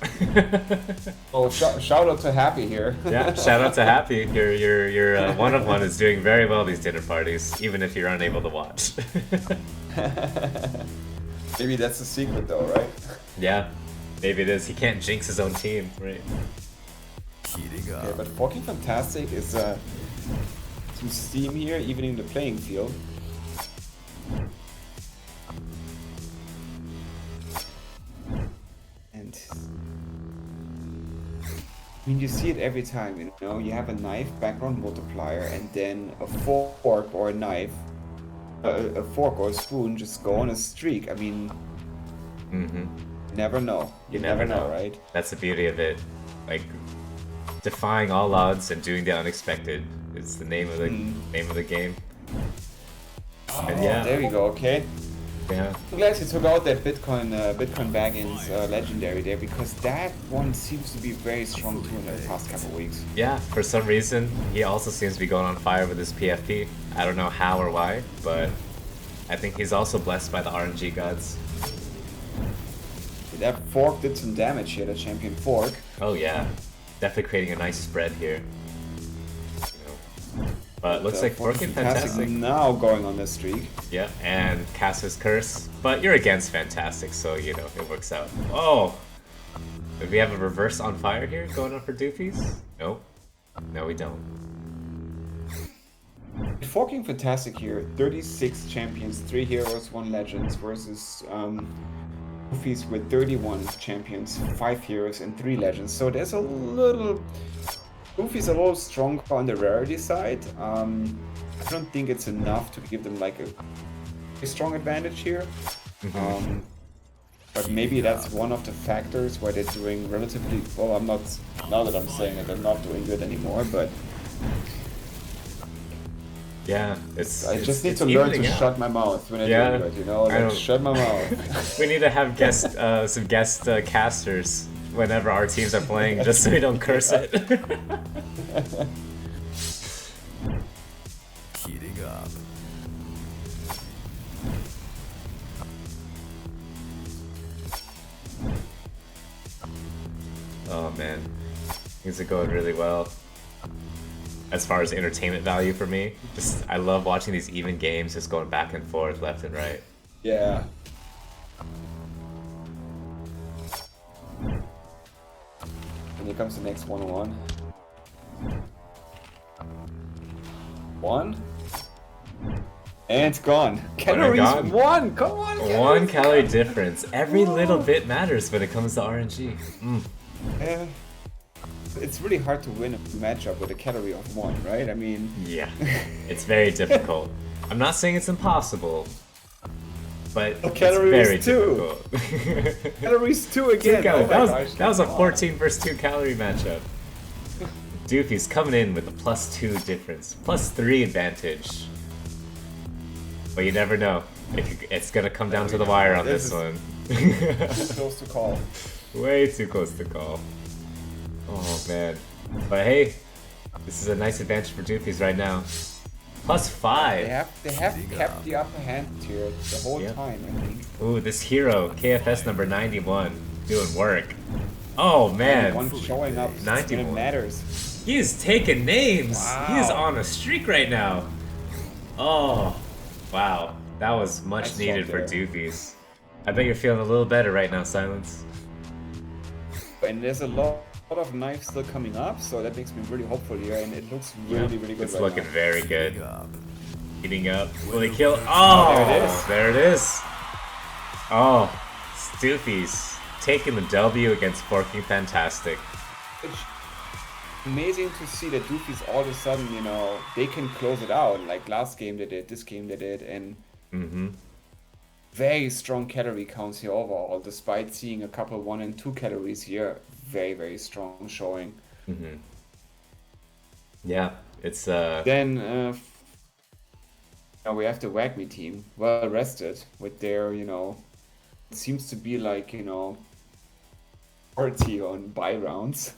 Oh, shout out to Happy here. Yeah, shout out to Happy. Your 1-of-1 is doing very well these dinner parties, even if you're unable to watch. Maybe that's the secret, though, right? Yeah, maybe it is. He can't jinx his own team, right? Heating up. Yeah, but Forking Fantastic is some steam here, evening the playing field. And I mean, you see it every time, you have a knife background multiplier and then a fork or a knife, a fork or a spoon just go on a streak. I mean, never know. You never know, right? That's the beauty of it. Like, defying all odds and doing the unexpected is the name of the game. Oh, yeah. There we go. Okay. Yeah. I'm glad you took out that Bitcoin Baggins legendary there, because that one seems to be very strong too in the past couple weeks. Yeah, for some reason, he also seems to be going on fire with his PFP. I don't know how or why, but I think he's also blessed by the RNG gods. That fork did some damage here, the champion fork. Oh yeah, definitely creating a nice spread here. But looks like Forking Fantastic now going on this streak. Yeah, and cast his curse. But you're against Fantastic, so you know it works out. Oh, do we have a reverse on fire here going on for Doofies? Nope. No, we don't. Forking Fantastic here, 36 champions, 3 heroes, 1 legends versus Doofies with 31 champions, 5 heroes, and 3 legends. So there's a little. Goofy's a little stronger on the rarity side. I don't think it's enough to give them like a strong advantage here. But maybe that's one of the factors why they're doing relatively well. I'm not, now that I'm saying it, they're not doing good anymore, but yeah, I just need to learn to shut my mouth when I do it, you know, like shut my mouth. We need to have some guest casters whenever our teams are playing, just so we don't curse it. Heating up. Oh man, things are going really well. As far as entertainment value for me, just I love watching these even games just going back and forth, left and right. Yeah. And here comes the next 1-on-1. 1. And it's gone. Calories gone. 1! Come on! 1 calorie difference. Every little bit matters when it comes to RNG. Yeah. It's really hard to win a matchup with a calorie of 1, right? I mean... Yeah, it's very difficult. I'm not saying it's impossible, but it's very difficult. Calories 2 again! 2 calories. Oh That was a 14 versus 2 calorie matchup. Doofy's coming in with a +2 difference, +3 advantage. But you never know. It's gonna come down to the wire on this one. Too close to call. Way too close to call. Oh man. But hey, this is a nice advantage for Doofies right now. +5. They have kept the upper hand here the whole time, I think. Ooh, this hero, KFS number 91, doing work. Oh man. One showing up 91. when it matters. He is taking names. Wow. He is on a streak right now. Oh, wow. That was much needed for Doofies. I bet you're feeling a little better right now, Silence. And there's a lot of knives still coming up, so that makes me really hopeful here, and it looks really good. It's right looking now. very good. Heating up. Will he kill? Oh, there it is. There it is. Oh, Doofies taking the W against Forking Fantastic. It's amazing to see that Doofies all of a sudden, you know, they can close it out. Like last game they did, this game they did, and very strong calorie counts here overall, despite seeing a couple 1 and 2 calories here. Very strong showing. Yeah, it's Then now we have the Wag Me team, well rested with their, you know, it seems to be like, you know, party on buy rounds.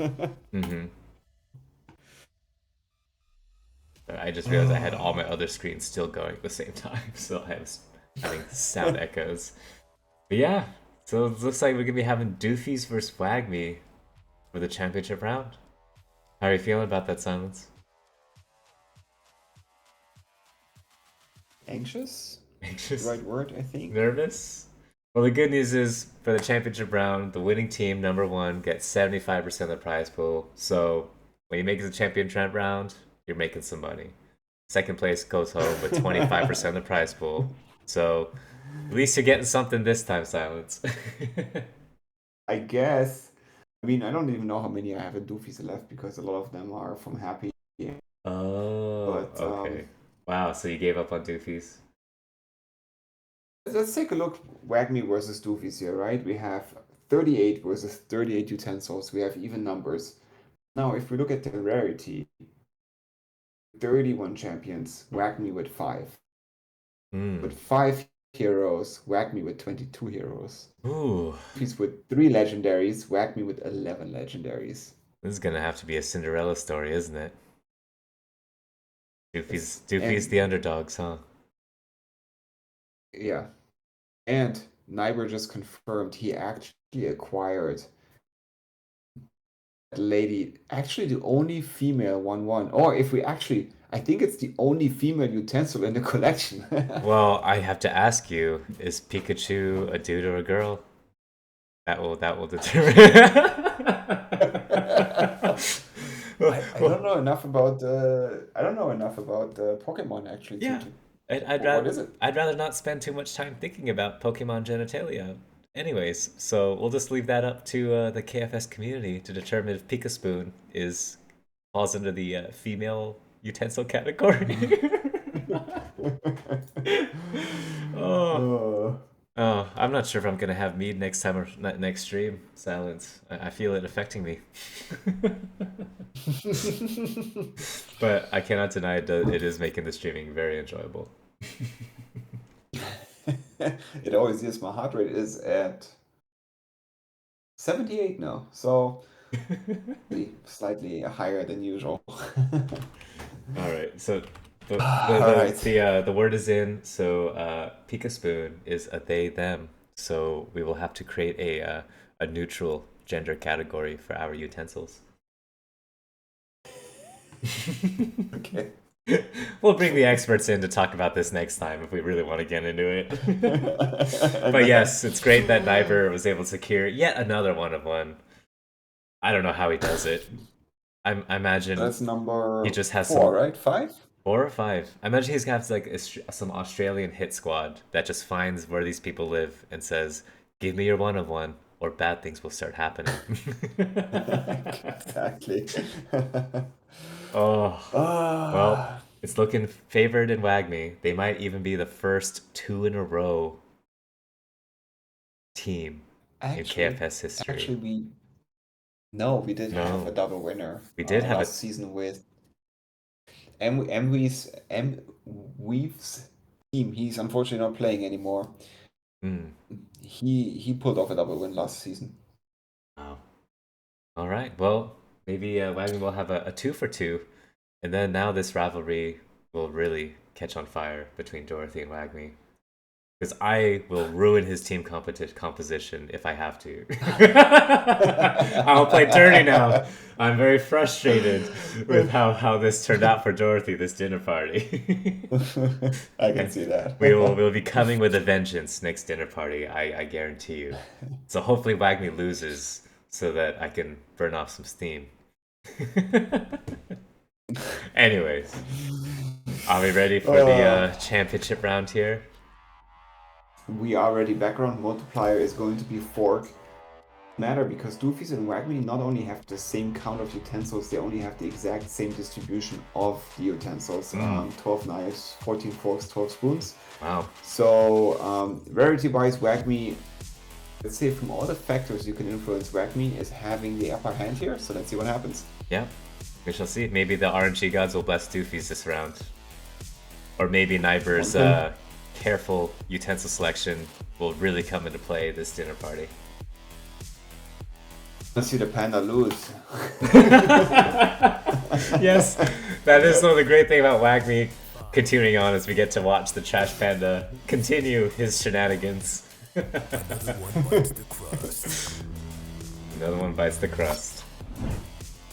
I just realized I had all my other screens still going at the same time, so I was having sound echoes. But yeah, so it looks like we're gonna be having Doofies versus Wagme for the championship round. How are you feeling about that, Silence? Anxious? Anxious? Right word, I think. Nervous? Well, the good news is for the championship round, the winning team, number 1, gets 75% of the prize pool. So when you make it to the championship round, you're making some money. Second place goes home with 25% of the prize pool. So at least you're getting something this time, Silence. I guess. I mean, I don't even know how many I have in Doofies left because a lot of them are from Happy. Oh, But, okay. Wow, so you gave up on Doofies? Let's take a look. Wag Me versus Doofies here, right? We have 38 versus 38 utensils. We have even numbers. Now, if we look at the rarity, 31 champions, Wag Me with 5. With 5 heroes, Whack Me with 22 heroes. Ooh, Doofies with 3 legendaries, Whack Me with 11 legendaries. this is gonna have to be a Cinderella story, isn't it? Doofy's the And underdogs, huh? yeah. And Nyber just confirmed he actually acquired that lady, actually the only female 1/1. Or if we actually, I think it's the only female utensil in the collection. Well, I have to ask you, is Pikachu a dude or a girl? That will determine. I don't know enough about Pokemon actually. Yeah, What is it? I'd rather not spend too much time thinking about Pokemon genitalia. Anyways, so we'll just leave that up to the KFS community to determine if Pikaspoon falls under the female utensil category. Oh, oh, I'm not sure if I'm gonna have mead next time or next stream. Silence. I feel it affecting me. But I cannot deny it is making the streaming very enjoyable. It always is. My heart rate is at 78 now, so slightly higher than usual. All right, so Alright. the word is in. So Pikaspoon is a they them. So we will have to create a neutral gender category for our utensils. Okay. We'll bring the experts in to talk about this next time if we really want to get into it. But yes, it's great that Niver was able to secure yet another 1/1. I don't know how he does it. I imagine That's number he just has 4, right? 5? 4 or 5. I imagine he's got like some Australian hit squad that just finds where these people live and says, "Give me your 1/1, or bad things will start happening." Exactly. Oh, well, it's looking favored in Wagme. They might even be the first 2 in a row team in KFS history. Actually, we did have a double winner. We did have last season with Weave's team. He's unfortunately not playing anymore. He pulled off a double win last season. Wow. All right. Well, maybe Wagme will have a 2 for 2, and then now this rivalry will really catch on fire between Dorothy and Wagme. Because I will ruin his team composition if I have to. I'll play dirty now. I'm very frustrated with how this turned out for Dorothy, this dinner party. I can see that. We'll be coming with a vengeance next dinner party, I guarantee you. So hopefully Wagme loses so that I can burn off some steam. Anyways, are we ready for the championship round here? We are ready. Background multiplier is going to be fork. Matter because Doofies and Wagme not only have the same count of utensils, they only have the exact same distribution of the utensils. 12 knives, 14 forks, 12 spoons. Wow. So rarity-wise, Wagme, let's say from all the factors you can influence, Wagme is having the upper hand here. So let's see what happens. Yeah, we shall see. Maybe the RNG gods will bless Doofies this round. Or maybe Niber's careful utensil selection will really come into play this dinner party. Let's see the panda lose. Yes, that is one of the great thing about Wagme continuing on as we get to watch the Trash Panda continue his shenanigans. Another one bites the crust. Another one bites the crust.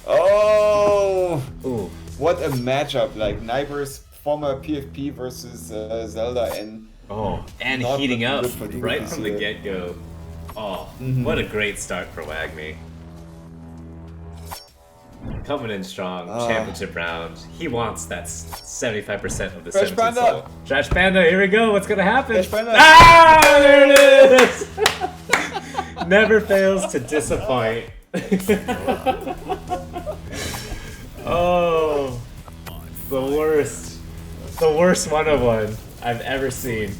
Oh! Ooh. What a matchup! Like Nyber's former PFP versus Zelda and and not heating up looking good for right Doofies from the here. get-go. Oh, what a great start for Wagme. Coming in strong, championship round. He wants that 75% of the Trash 17 Panda! soul. Trash Panda, here we go. What's gonna happen? Trash Panda! Ah, there it is! Never fails to disappoint. Oh, the worst 1/1 I've ever seen.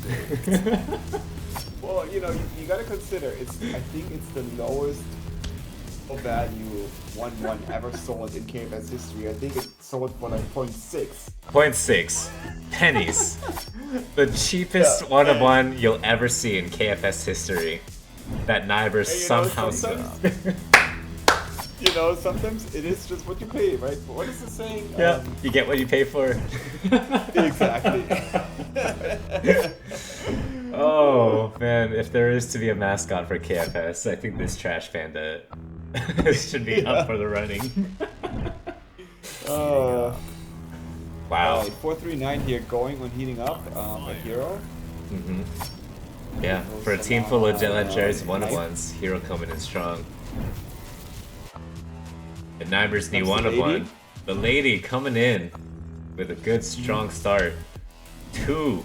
Well, you gotta consider I think it's the lowest value 1/1 ever sold in KFS history. I think it sold for like 0.6. 0.6 pennies. The cheapest one of one you'll ever see in KFS history. That Nyber Hey, somehow. sometimes it is just what you pay, right? But what is the saying? Yeah, you get what you pay for. Exactly. Oh man, if there is to be a mascot for KFS, I think this trash panda should be up for the running. Wow. 439 here going on heating up a hero. Yeah, for a team full of legendaries, one-of-ones, hero coming in strong. The Nibers need one-of-one. The lady coming in with a good, strong start. Two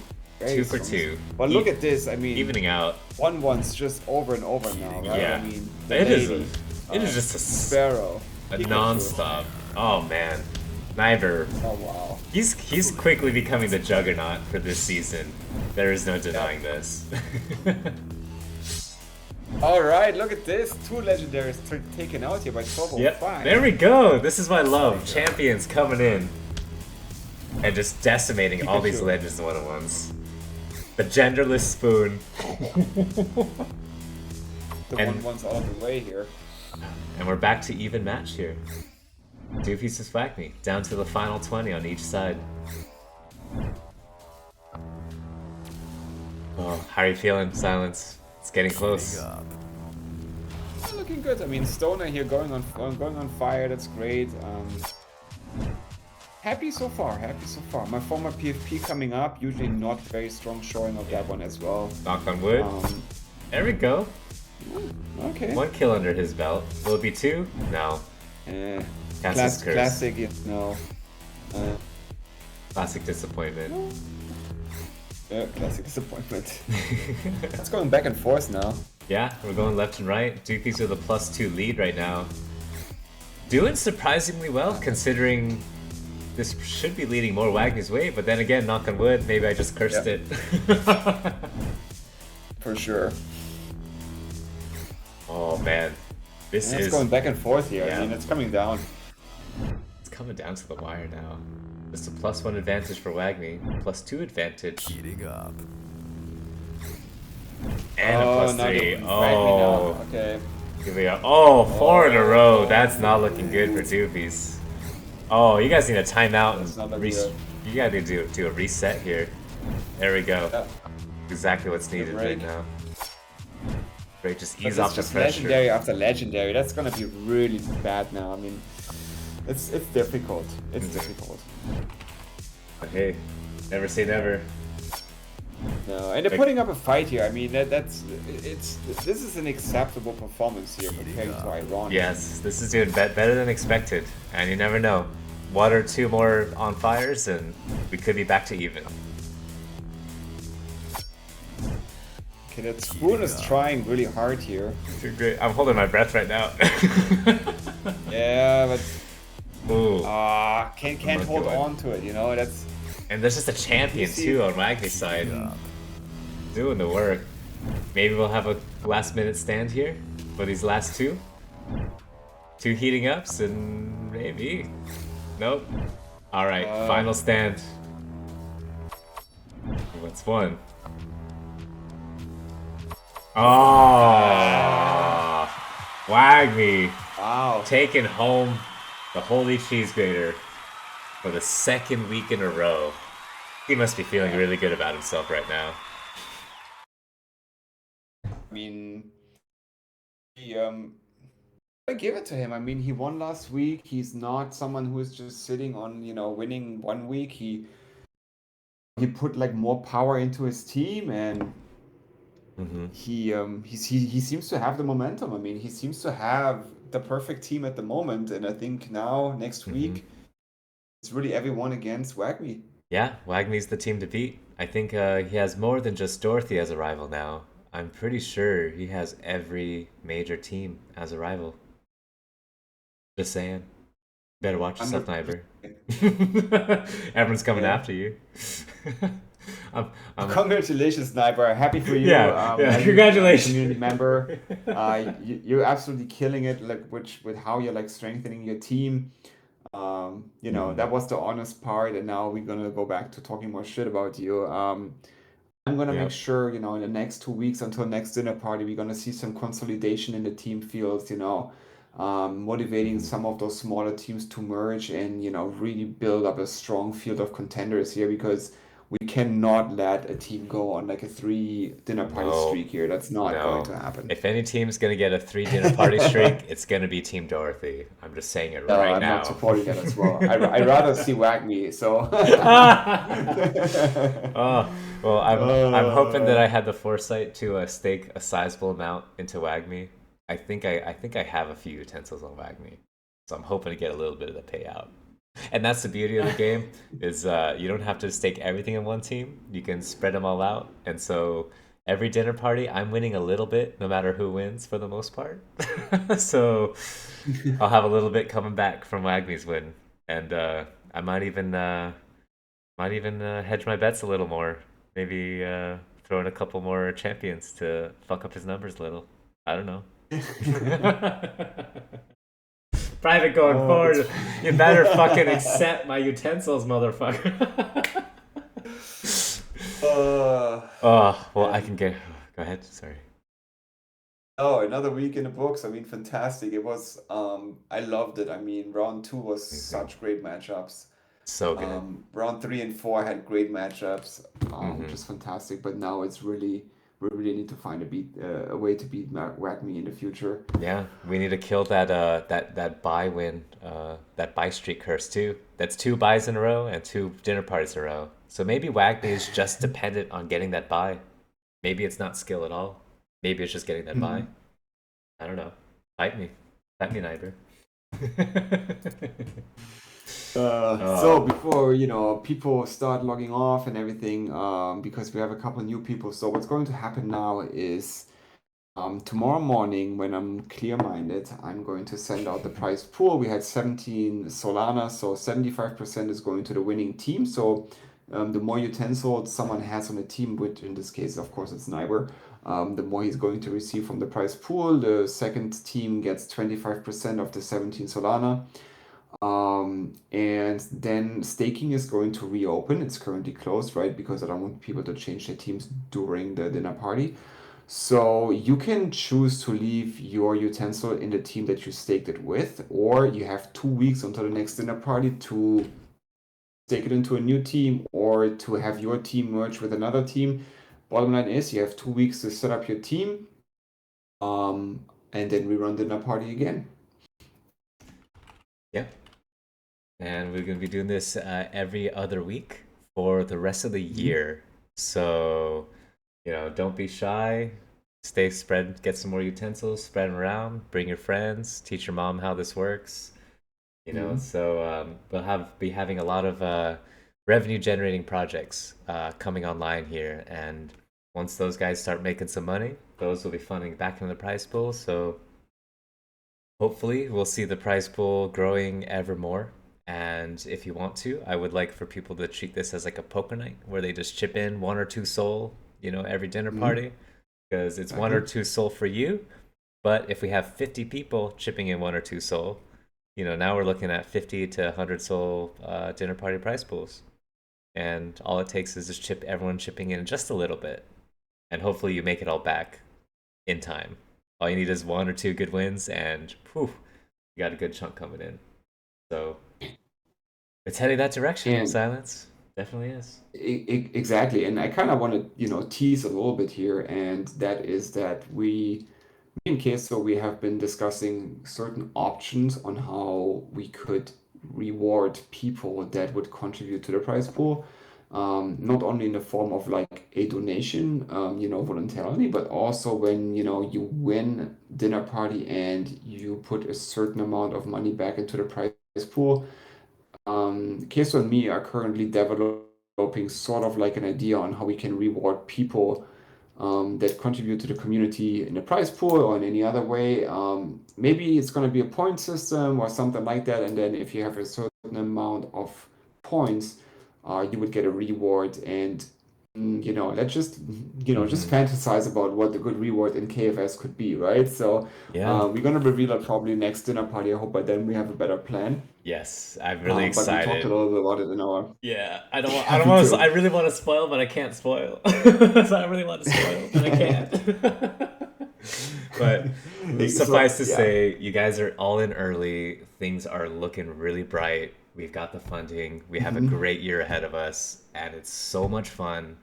for two. But look at this, I mean, evening out. 1-1's just over and over now, right? Yeah, I mean, it is just a Sparrow. non-stop. Oh man, Niver. Oh wow. He's quickly becoming the juggernaut for this season. There is no denying this. Alright, look at this. 2 legendaries taken out here by Trouble. Yep, Fine. there we go. This is what I love. Champions coming in and just decimating all these legends and one-on-ones. The genderless spoon. The 1-1's all the way here. And we're back to even match here. Doofus is whack me. Down to the final 20 on each side. Oh, how are you feeling, Silence? It's getting close. Looking good. I mean, Stoner here going on fire. That's great. Happy so far. My former PFP coming up. Usually not very strong showing of that one as well. Knock on wood. There we go. Okay. 1 kill under his belt. Will it be 2? No. Classic, no. Classic disappointment. Classic disappointment. It's going back and forth now. Yeah, we're going left and right. Doofies with a +2 lead right now. Doing surprisingly well, considering this should be leading more Wagner's way, but then again, knock on wood, maybe I just cursed it. For sure. Oh man, this is going back and forth here. Yeah. I mean, it's coming down. It's coming down to the wire now. Just a +1 advantage for Wagner, +2 advantage. Heating up. And a +3. Oh, okay. Here we go. Oh, 4 in a row. That's not looking good for Doofies. Oh, you guys need a timeout and you gotta do a reset here. There we go. Yeah. Exactly what's needed right now. Great, just ease off the just pressure. Legendary after legendary. That's gonna be really bad now. I mean, it's difficult. It's difficult. But hey, never say never. No, and they're putting up a fight here. I mean, this is an acceptable performance here compared to Iran. Yes, this is doing better than expected, and you never know. 1 or 2 more on fires, and we could be back to even. Okay, that Spoon is trying really hard here. Doing great. I'm holding my breath right now. Yeah, but Ooh. can't hold on to it. You know, that's. And there's just a champion too on Wagner's side. Doing the work. Maybe we'll have a last minute stand here for these last 2. 2 heating ups and maybe. Nope. Alright, final stand. What's 1? Oh, Wagner. Wow. Taking home the Holy Cheese Grater for the 2nd week in a row. He must be feeling really good about himself right now. I mean, I give it to him. I mean, he won last week. He's not someone who is just sitting on, winning 1 week. He put like more power into his team, and he seems to have the momentum. I mean, he seems to have the perfect team at the moment, and I think now next week it's really everyone against Wagme. Yeah, Wagme's the team to beat. I think he has more than just Dorothy as a rival now. I'm pretty sure he has every major team as a rival. Just saying. Better watch yourself, Niber. Everyone's coming after you. Congratulations, Sniper. Happy for you. Yeah, congratulations. Community member. You're absolutely killing it, like with how you're like strengthening your team. Hmm. That was the honest part, and now we're gonna go back to talking more shit about you. I'm gonna make Yep. sure, in the next 2 weeks until next dinner party, we're gonna see some consolidation in the team fields, motivating Hmm. some of those smaller teams to merge and, really build up a strong field of contenders here because we cannot let a team go on like a three dinner party No, streak here. That's not going no. to happen. If any team's gonna get a three dinner party streak, it's gonna be Team Dorothy. I'm just saying it No, right I'm not now. supporting that as well. I'd rather see Wagme, so. Oh, well, I'm hoping that I Uh, had the foresight to stake a sizable amount into WAGME. I think I have a few utensils on WAGME, so I'm hoping to get a little bit of the payout. And that's the beauty of the game is you don't have to stake everything in one team. You can spread them all out, and so every dinner party, I'm winning a little bit, no matter who wins for the most part. So I'll have a little bit coming back from WAGME's win, and I might even hedge my bets a little more. Maybe throw in a couple more champions to fuck up his numbers a little. I don't know. Private going it's forward. You better fucking accept my utensils, motherfucker. Oh, well, I man. can get. Go ahead. Sorry. Oh, another week in the books. I mean, fantastic. It was, I loved it. I mean, round two was Hmm. such great matchups. So good. Round three and four had great matchups, which Hmm. is fantastic. But now it's really, we really need to find a way to beat Wagme in the future. Yeah, we need to kill that buy win, that buy streak curse too. That's two buys in a row and two dinner parties in a row. So maybe Wagme is just dependent on getting that buy. Maybe it's not skill at all. Maybe it's just getting that buy. I don't know. Fight me. Fight me, Niber. So Oh. before, people start logging off and everything, because we have a couple new people. So what's going to happen now is, tomorrow morning, when I'm clear-minded, I'm going to send out the prize pool. We had 17 Solana, so 75% is going to the winning team. So the more utensils someone has on a team, which in this case, of course, it's Niber, the more he's going to receive from the prize pool. The second team gets 25% of the 17 Solana. And then staking is going to reopen. It's currently closed, right? Because I don't want people to change their teams during the dinner party. So you can choose to leave your utensil in the team that you staked it with, or you have 2 weeks until the next dinner party to stake it into a new team or to have your team merge with another team. Bottom line is you have 2 weeks to set up your team, and then we run dinner party again. Yep. And we're gonna be doing this every other week for the rest of the Mhm. year. So, don't be shy. Stay spread, get some more utensils, spread them around, bring your friends, teach your mom how this works. Mhm. So we'll be having a lot of revenue generating projects coming online here, and once those guys start making some money, those will be funding back into the prize pool. So hopefully, we'll see the prize pool growing ever more. And if you want to, I would like for people to treat this as like a poker night where they just chip in one or two soul, every dinner Mhm. party, because it's one or Exactly. two soul for you. But if we have 50 people chipping in one or two soul, now we're looking at 50 to 100 soul dinner party prize pools. And all it takes is just everyone chipping in just a little bit. And hopefully you make it all back in time. All you need is one or two good wins, and poof, you got a good chunk coming in. So it's heading that direction, And Silence. Definitely is. exactly. And I kind of want to, tease a little bit here, and that is that in Queso, we have been discussing certain options on how we could reward people that would contribute to the prize pool. Not only in the form of like a donation, voluntarily, but also when, you win dinner party and you put a certain amount of money back into the prize pool. Queso and me are currently developing sort of like an idea on how we can reward people that contribute to the community in a prize pool or in any other way. Maybe it's going to be a point system or something like that. And then if you have a certain amount of points, you would get a reward. And, let's just Mm-hmm. fantasize about what the good reward in KFS could be, right? So Yeah. we're going to reveal it probably next dinner party. I hope by then we have a better plan. Yes, I'm really But we talked a excited. little bit about it in our. Yeah, I Yeah, don't me want to, I too. really want to spoil, but I can't spoil. So I really want to spoil, but I can't. But So suffice to yeah. say, you guys are all in early. Things are looking really bright. We've got the funding. We have a Mhm. great year ahead of us, and it's so much fun.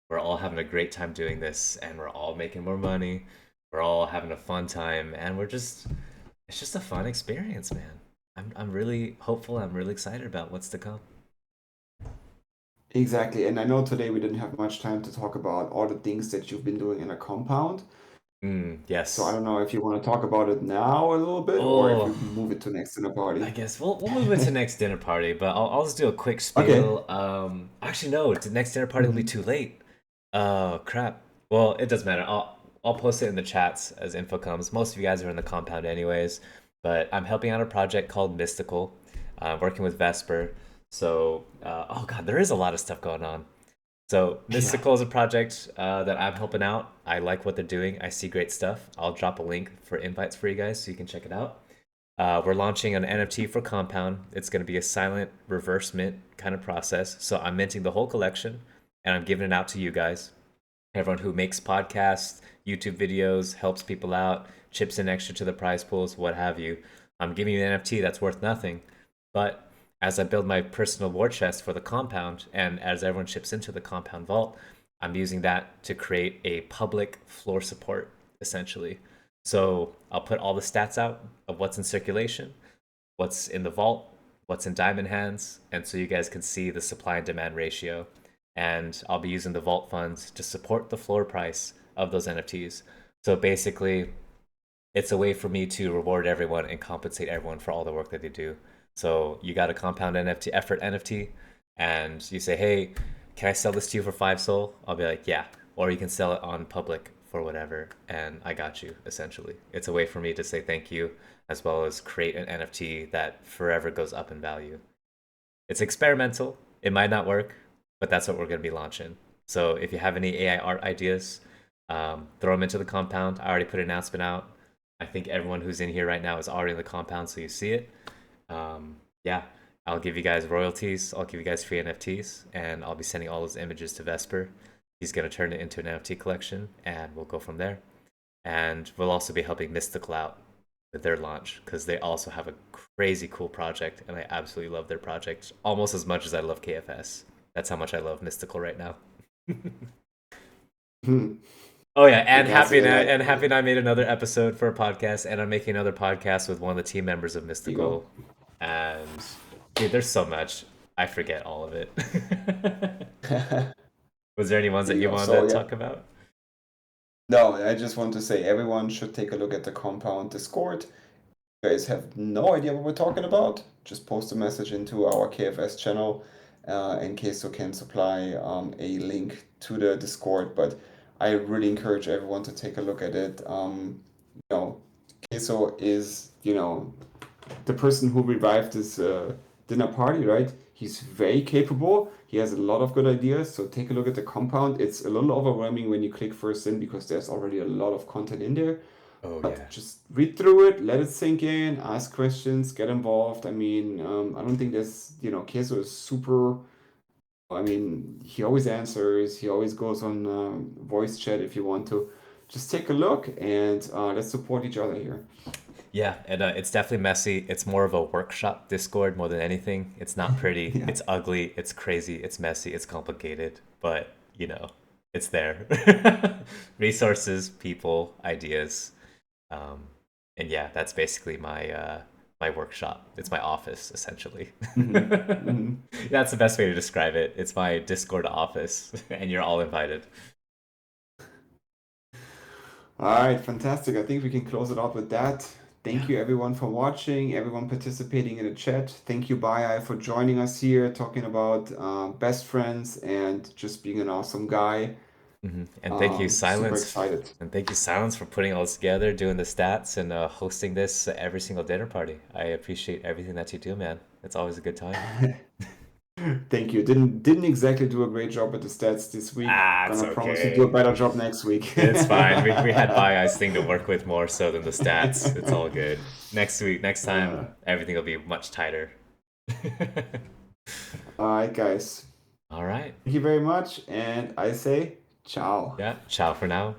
We're all having a great time doing this, and we're all making more money. We're all having a fun time, and it's just a fun experience, man. I'm really hopeful. I'm really excited about what's to come. Exactly. And I know today we didn't have much time to talk about all the things that you've been doing in a compound. So I Yes. don't know if you want to talk about it now a little bit or if we Oh, move it to next dinner I party. guess we'll move it to next dinner party, but I'll just do a quick Okay. spiel. Actually, no, the next dinner party will be Mhm. too late. Oh crap. Well, it doesn't matter. I'll post it in the chats as info comes. Most of you guys are in the compound anyways, but I'm helping out a project called Mystical, working with Vesper. So, oh god, there is a lot of stuff going on. So Yeah. Mystical is a project that I'm helping out. I like what they're doing. I see great stuff. I'll drop a link for invites for you guys so you can check it out. We're launching an NFT for Compound. It's going to be a silent reverse mint kind of process. So I'm minting the whole collection and I'm giving it out to you guys. Everyone who makes podcasts, YouTube videos, helps people out, chips in extra to the prize pools, what have you. I'm giving you an NFT that's worth nothing. But as I build my personal war chest for the compound, and as everyone chips into the compound vault, I'm using that to create a public floor support, essentially. So I'll put all the stats out of what's in circulation, what's in the vault, what's in diamond hands, and so you guys can see the supply and demand ratio. And I'll be using the vault funds to support the floor price of those NFTs. So basically, it's a way for me to reward everyone and compensate everyone for all the work that they do. So you got a compound NFT effort NFT, and you say, "Hey, can I sell this to you for 5 SOL?" I'll be like, "Yeah," or you can sell it on public for whatever, and I got you. Essentially, it's a way for me to say thank you, as well as create an NFT that forever goes up in value. It's experimental. It might not work, but that's what we're going to be launching. So if you have any AI art ideas, throw them into the compound. I already put an announcement out. I think everyone who's in here right now is already in the compound, so you see it. Yeah, I'll give you guys royalties. I'll give you guys free NFTs, and I'll be sending all those images to Vesper. He's going to turn it into an NFT collection, and we'll go from there. And we'll also be helping Mystical out with their launch because they also have a crazy cool project, and I absolutely love their project almost as much as I love KFS. That's how much I love Mystical right now. Hmm. Oh yeah, Fantastic. And Happy and I made another episode for a podcast, and I'm making another podcast with one of the team members of you go. Mystical. And dude, there's so much. I forget all of it. There Was there any ones that you you go. wanted So to yeah. talk about? No, I just want to say everyone should take a look at the compound Discord. You guys have no idea what we're talking about, just post a message into our KFS channel, in case we can supply a link to the Discord. But I really encourage everyone to take a look at it. Queso is, the person who revived this dinner party, right? He's very capable. He has a lot of good ideas. So take a look at the compound. It's a little overwhelming when you click first in because there's already a lot of content in there. Oh yeah. But just read through it, let it sink in, ask questions, get involved. I mean, I don't think there's, Queso is super. I mean, he always answers. He always goes on voice chat if you want to. Just take a look and let's support each other here. Yeah, and it's definitely messy. It's more of a workshop Discord more than anything. It's not pretty. Yeah. It's ugly. It's crazy. It's messy. It's complicated. But, it's there. Resources, people, ideas. Um, and yeah, that's basically my workshop. It's my office, essentially. Hmm. Hmm. That's the best way to describe it. It's my Discord office, and you're all invited. All right, fantastic. I think we can close it out with that. Yeah. Thank you, everyone, for watching, everyone participating in the chat. Thank you, Bai, for joining us here, talking about best friends and just being an awesome guy. And thank you, Super Silence. excited. And thank you, Silence, for putting all this together, doing the stats, and hosting this every single dinner party. I appreciate everything that you do, man. It's always a good time. Thank you. Didn't exactly do a great job with the stats this week. Ah, it's Gonna promise to do a okay. better job next week. It's fine. We had Bi Eyes thing to work with more so than the stats. It's all good. Next week, next time, Uh, everything will be much tighter. All right, guys. All right. Thank you very much, and I say ciao. Yeah. Ciao for now.